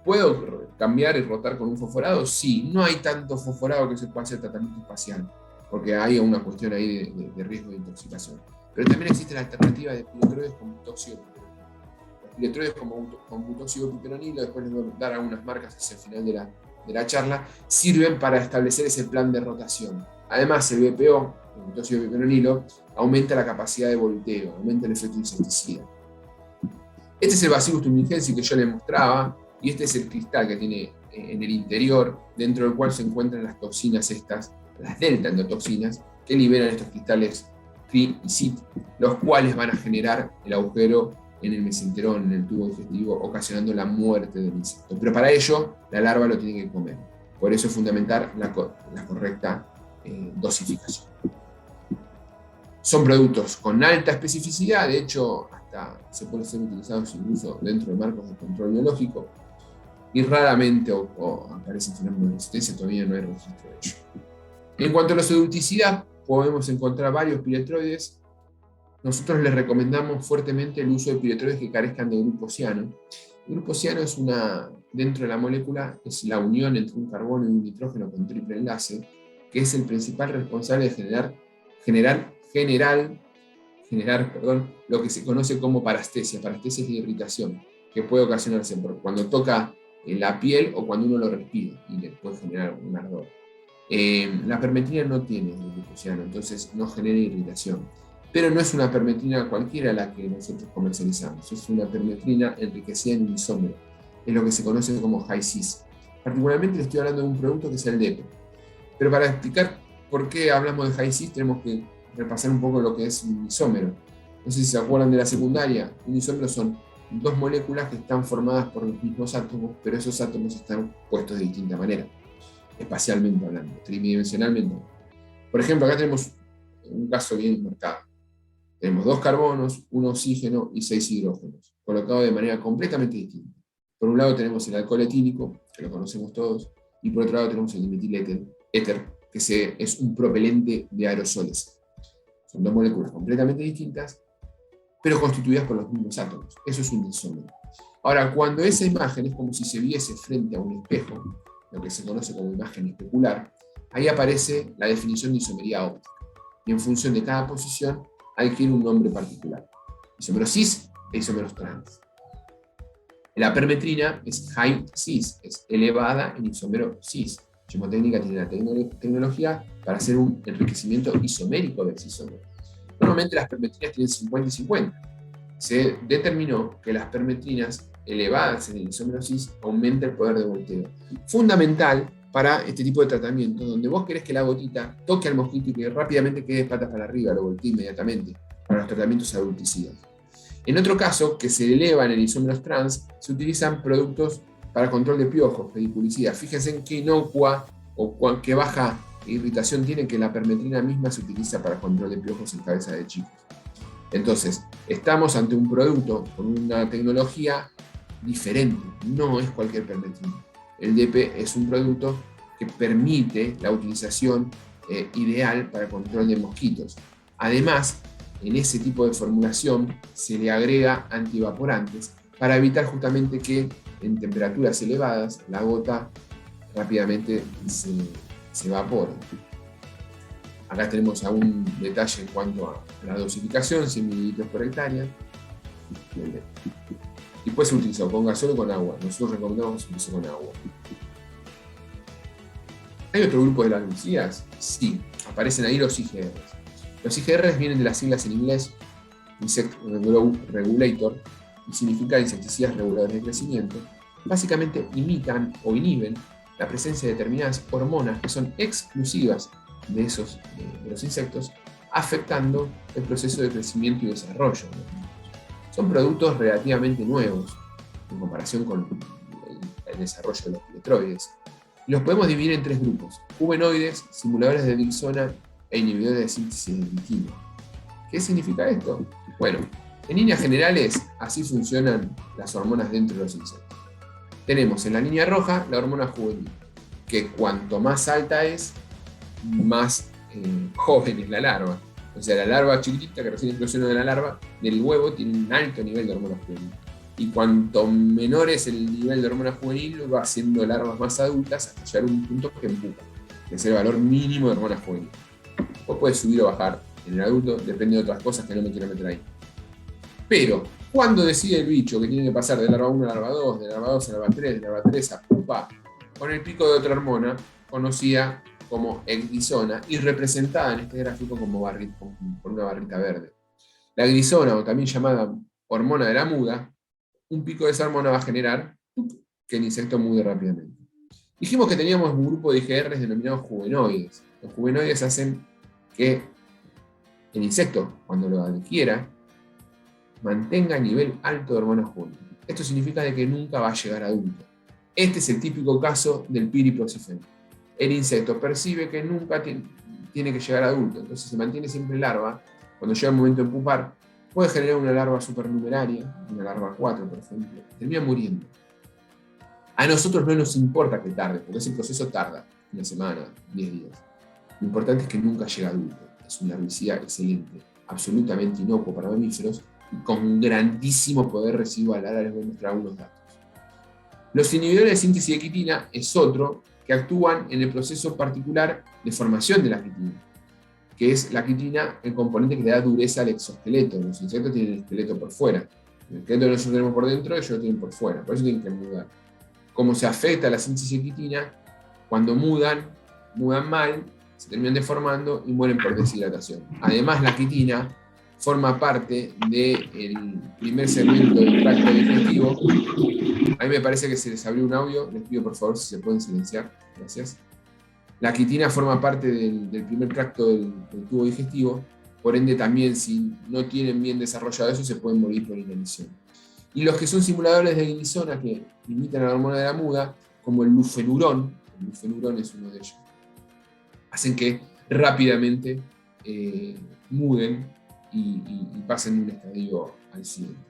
¿Puedo cambiar y rotar con un fosforado? Sí, no hay tanto fosforado que se pueda hacer tratamiento espacial, porque hay una cuestión ahí de riesgo de intoxicación. Pero también existe la alternativa de piretroides con butoxiopiperonil. Los piretroides con butoxiopiperonil, después les voy a dar algunas marcas hacia el final de la charla, sirven para establecer ese plan de rotación. Además, el BPO, el butoxiopiperonilo, aumenta la capacidad de volteo, aumenta el efecto insecticida. Este es el Bacillus thuringiensis que yo les mostraba, y este es el cristal que tiene en el interior, dentro del cual se encuentran las toxinas estas, las delta endotoxinas, que liberan estos cristales Cri y Cit, los cuales van a generar el agujero en el mesenterón, en el tubo digestivo, ocasionando la muerte del insecto. Pero para ello, la larva lo tiene que comer. Por eso es fundamental la correcta dosificación. Son productos con alta especificidad, de hecho, hasta se pueden ser utilizados incluso dentro de marcos de control biológico, y raramente aparecen fenómenos de resistencia, todavía no hay registro de ello. En cuanto a la seducticidad, podemos encontrar varios piretroides. Nosotros les recomendamos fuertemente el uso de piretroides que carezcan de grupo ciano. El grupo ciano es dentro de la molécula, es la unión entre un carbono y un nitrógeno con triple enlace, que es el principal responsable de generar lo que se conoce como parastesia. Parastesia es la irritación, que puede ocasionarse cuando toca la piel o cuando uno lo respira y le puede generar un ardor. La permetrina no tiene glucosiano, entonces no genera irritación. Pero no es una permetrina cualquiera la que nosotros comercializamos, es una permetrina enriquecida en un isómero, es lo que se conoce como high cis. Particularmente le estoy hablando de un producto que es el DEPE. Pero para explicar por qué hablamos de high cis tenemos que repasar un poco lo que es un isómero. No sé si se acuerdan de la secundaria. Un isómero son dos moléculas que están formadas por los mismos átomos, pero esos átomos están puestos de distinta manera, espacialmente hablando, tridimensionalmente. Por ejemplo, acá tenemos un caso bien marcado. Tenemos 2 carbonos, 1 oxígeno y 6 hidrógenos, colocados de manera completamente distinta. Por un lado tenemos el alcohol etílico, que lo conocemos todos, y por otro lado tenemos el dimetil éter, que es un propelente de aerosoles. Son 2 moléculas completamente distintas, pero constituidas por los mismos átomos. Eso es un isómero. Ahora, cuando esa imagen es como si se viese frente a un espejo, lo que se conoce como imagen especular, ahí aparece la definición de isomería óptica. Y en función de cada posición, adquiere un nombre particular. Isómeros cis e isómeros trans. La permetrina es high cis, es elevada en isómero cis. Chemotécnica tiene la tecnología para hacer un enriquecimiento isomérico del isómero. Normalmente las permetrinas tienen 50 y 50. Se determinó que las permetrinas elevadas en el isómero cis aumenta el poder de volteo. Fundamental para este tipo de tratamiento, donde vos querés que la gotita toque al mosquito y que rápidamente quede patas para arriba, lo voltee inmediatamente, para los tratamientos adulticidas. En otro caso, que se elevan en isómeros trans, se utilizan productos para control de piojos, pediculicidas. Fíjense en qué inocua o qué baja irritación tiene que la permetrina misma se utiliza para control de piojos en cabeza de chicos. Entonces, estamos ante un producto con una tecnología diferente, no es cualquier permetrina. El DEPE es un producto que permite la utilización ideal para control de mosquitos. Además, en ese tipo de formulación se le agrega antievaporantes para evitar justamente que en temperaturas elevadas la gota rápidamente se evapore. Acá tenemos algún detalle en cuanto a la dosificación, 100 ml por hectárea. Y puede ser utilizado con gasol o con agua. Nosotros recomendamos que se utilice con agua. ¿Hay otro grupo de larvicidas? Sí, aparecen ahí los IGRs. Los IGRs vienen de las siglas en inglés, Insect Growth Regulator, y significa insecticidas reguladores de crecimiento. Básicamente imitan o inhiben la presencia de determinadas hormonas que son exclusivas de los insectos, afectando el proceso de crecimiento y desarrollo. Son productos relativamente nuevos en comparación con el desarrollo de los piretroides. Los podemos dividir en 3 grupos: juvenoides, simuladores de Dixona e inhibidores de síntesis de glitina. ¿Qué significa esto? Bueno, en líneas generales, así funcionan las hormonas dentro de los insectos. Tenemos en la línea roja la hormona juvenil, que cuanto más alta es, más joven es la larva. O sea, la larva chiquitita que recién eclosionó de la larva, del huevo, tiene un alto nivel de hormona juvenil. y cuanto menor es el nivel de hormona juvenil, va haciendo larvas más adultas hasta llegar a un punto que empuja, que es el valor mínimo de hormona juvenil. Después puede subir o bajar en el adulto, depende de otras cosas que no me quiero meter ahí. Pero, cuando decide el bicho que tiene que pasar de larva 1 a larva 2, de larva 2 a larva 3, de larva 3 a pupa, con el pico de otra hormona, conocida como ecdisona, y representada en este gráfico como por una barrita verde. La ecdisona, o también llamada hormona de la muda, un pico de esa hormona va a generar que el insecto mude rápidamente. Dijimos que teníamos un grupo de IGRs denominados juvenoides. Los juvenoides hacen que el insecto, cuando lo adquiera, mantenga nivel alto de hormonas juveniles. Esto significa de que nunca va a llegar a adulto. Este es el típico caso del piriproxifeno. El insecto percibe que nunca tiene que llegar a adulto, entonces se mantiene siempre larva. Cuando llega el momento de pupar, puede generar una larva supernumeraria, una larva 4, por ejemplo, termina muriendo. A nosotros no nos importa que tarde, porque ese proceso tarda una semana, 10 días. Lo importante es que nunca llega a adulto. Es un herbicida excelente, absolutamente inocuo para mamíferos y con grandísimo poder residual. Ahora les voy a mostrar algunos datos. Los inhibidores de síntesis de quitina es otro que actúan en el proceso particular de formación de la quitina, que es la quitina el componente que le da dureza al exoesqueleto. Los insectos tienen el esqueleto por fuera. El esqueleto que nosotros tenemos por dentro, ellos lo tienen por fuera. Por eso tienen que mudar. Cómo se afecta la síntesis de quitina, cuando mudan mal, se terminan deformando y mueren por deshidratación. Además, la quitina forma parte del primer segmento del tracto digestivo. A mí me parece que se les abrió un audio, les pido por favor si se pueden silenciar. Gracias. La quitina forma parte del primer tracto del tubo digestivo, por ende también si no tienen bien desarrollado eso se pueden morir por inanición. Y los que son simuladores de ecdisona que imitan a la hormona de la muda, como el lufenurón es uno de ellos, hacen que rápidamente muden y pasen de un estadio al siguiente.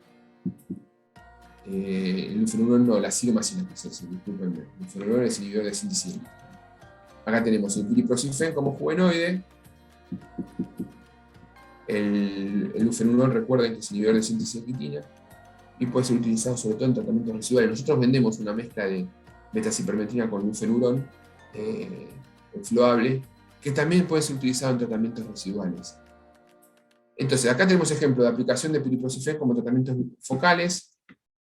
El lufenurón no, la cilomacinapsis, discúlpenme. El lufenurón es inhibidor de síntesis. Acá tenemos el piriproxifen como juvenoide. El lufenurón, recuerden que es inhibidor de síntesis de quitina y puede ser utilizado sobre todo en tratamientos residuales. Nosotros vendemos una mezcla de betacipermetrina con lufenurón influable, que también puede ser utilizado en tratamientos residuales. Entonces, acá tenemos ejemplo de aplicación de piriproxifen como tratamientos focales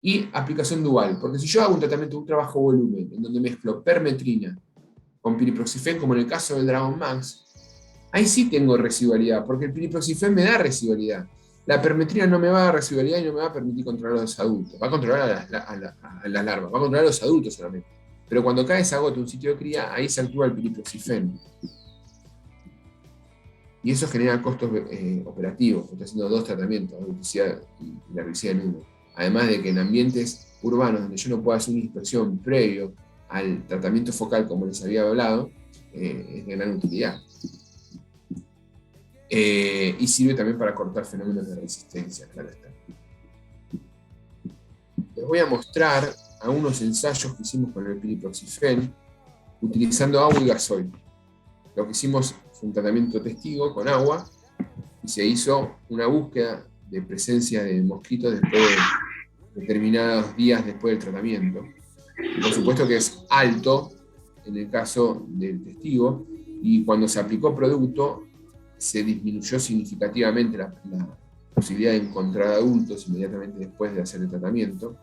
y aplicación dual, porque si yo hago un tratamiento de ultra bajo volumen, en donde mezclo permetrina con piriproxifen, como en el caso del Dragon Max, ahí sí tengo residualidad, porque el piriproxifen me da residualidad. La permetrina no me va a dar residualidad y no me va a permitir controlar a los adultos. Va a controlar a las larvas, va a controlar a los adultos solamente. Pero cuando cae esa gota en un sitio de cría, ahí se actúa el piriproxifen. Y eso genera costos operativos. Estoy haciendo 2 tratamientos, herbicida y la herbicida en uno. Además de que en ambientes urbanos donde yo no puedo hacer una inspección previo al tratamiento focal, como les había hablado, es de gran utilidad. Y sirve también para cortar fenómenos de resistencia, claro está. Les voy a mostrar algunos ensayos que hicimos con el piriproxifen utilizando agua y gasoil. Lo que hicimos fue un tratamiento testigo con agua y se hizo una búsqueda de presencia de mosquitos después de determinados días después del tratamiento. Y por supuesto que es alto en el caso del testigo, y cuando se aplicó producto se disminuyó significativamente la posibilidad de encontrar adultos inmediatamente después de hacer el tratamiento,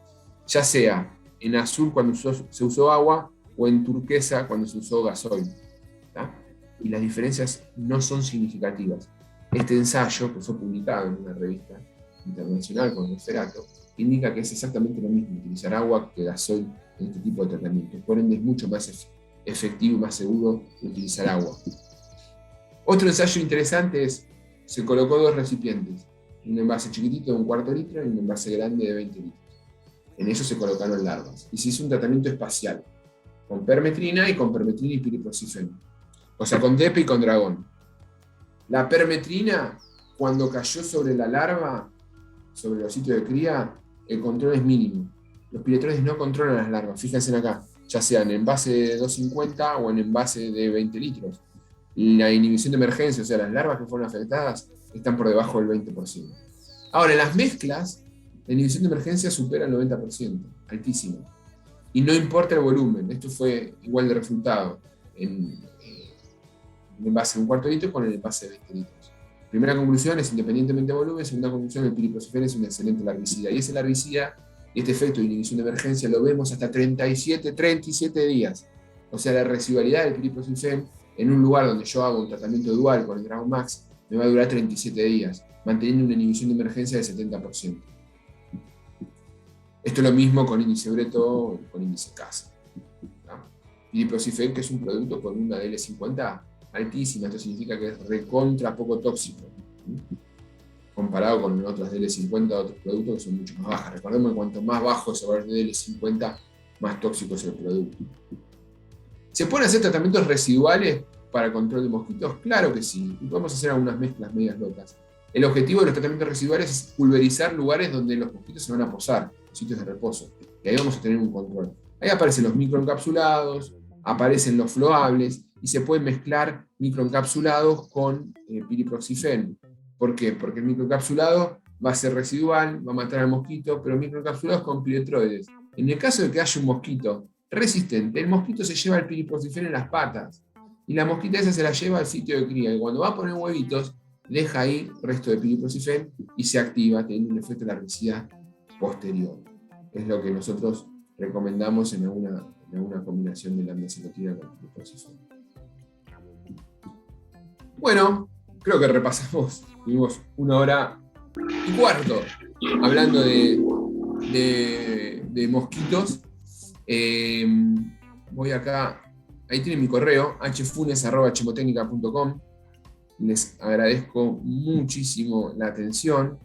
ya sea en azul cuando se usó agua o en turquesa cuando se usó gasoil. ¿Tá? Y las diferencias no son significativas. Este ensayo, que fue publicado en una revista internacional con Nosferatu, indica que es exactamente lo mismo utilizar agua que gasoil en este tipo de tratamientos. Por ende es mucho más efectivo y más seguro utilizar agua. Otro ensayo interesante es, se colocó 2 recipientes, un envase chiquitito de 1/4 litro y un envase grande de 20 litros. En ellos se colocaron larvas y se hizo un tratamiento espacial, con permetrina y piriproxifen. O sea, con DEPE y con dragón. La permetrina, cuando cayó sobre la larva, sobre los sitios de cría, el control es mínimo. Los piretroides no controlan las larvas, fíjense acá, ya sea en envase de 250 o en envase de 20 litros. La inhibición de emergencia, o sea, las larvas que fueron afectadas, están por debajo del 20%. Ahora, en las mezclas, la inhibición de emergencia supera el 90%, altísimo. Y no importa el volumen, esto fue igual de resultado en el envase de 1/4 litro con el envase de 20 litros. Primera conclusión es independientemente del volumen, segunda conclusión, el piriproxifeno es un excelente larvicida. Y ese larvicida, y este efecto de inhibición de emergencia lo vemos hasta 37 días. O sea, la residualidad del piriproxifeno en un lugar donde yo hago un tratamiento dual con el Dragon Max me va a durar 37 días, manteniendo una inhibición de emergencia del 70%. Esto es lo mismo con índice Breto, con índice CASA. Piriproxifeno, que es un producto con una DL50 altísima, esto significa que es recontra poco tóxico, comparado con otras DL50 de otros productos que son mucho más bajas. Recordemos que cuanto más bajo es el valor de DL50, más tóxico es el producto. ¿Se pueden hacer tratamientos residuales para control de mosquitos? Claro que sí, y podemos hacer algunas mezclas medias locas. El objetivo de los tratamientos residuales es pulverizar lugares donde los mosquitos se van a posar, sitios de reposo, y ahí vamos a tener un control. Ahí aparecen los microencapsulados, aparecen los floables, y se pueden mezclar microencapsulados con piriproxifeno. ¿Por qué? Porque el microencapsulado va a ser residual, va a matar al mosquito, pero microencapsulados con piretroides. En el caso de que haya un mosquito resistente, el mosquito se lleva el piriproxifeno en las patas, y la mosquita esa se la lleva al sitio de cría, y cuando va a poner huevitos, deja ahí el resto de piriproxifeno y se activa, teniendo un efecto de larvicidad posterior. Es lo que nosotros recomendamos en alguna combinación de lambda-cilotina con piriproxifeno. Bueno, creo que repasamos, tuvimos 1 hora y cuarto hablando de mosquitos. Voy acá, ahí tienen mi correo, hfunes@chemotecnica.com. Les agradezco muchísimo la atención.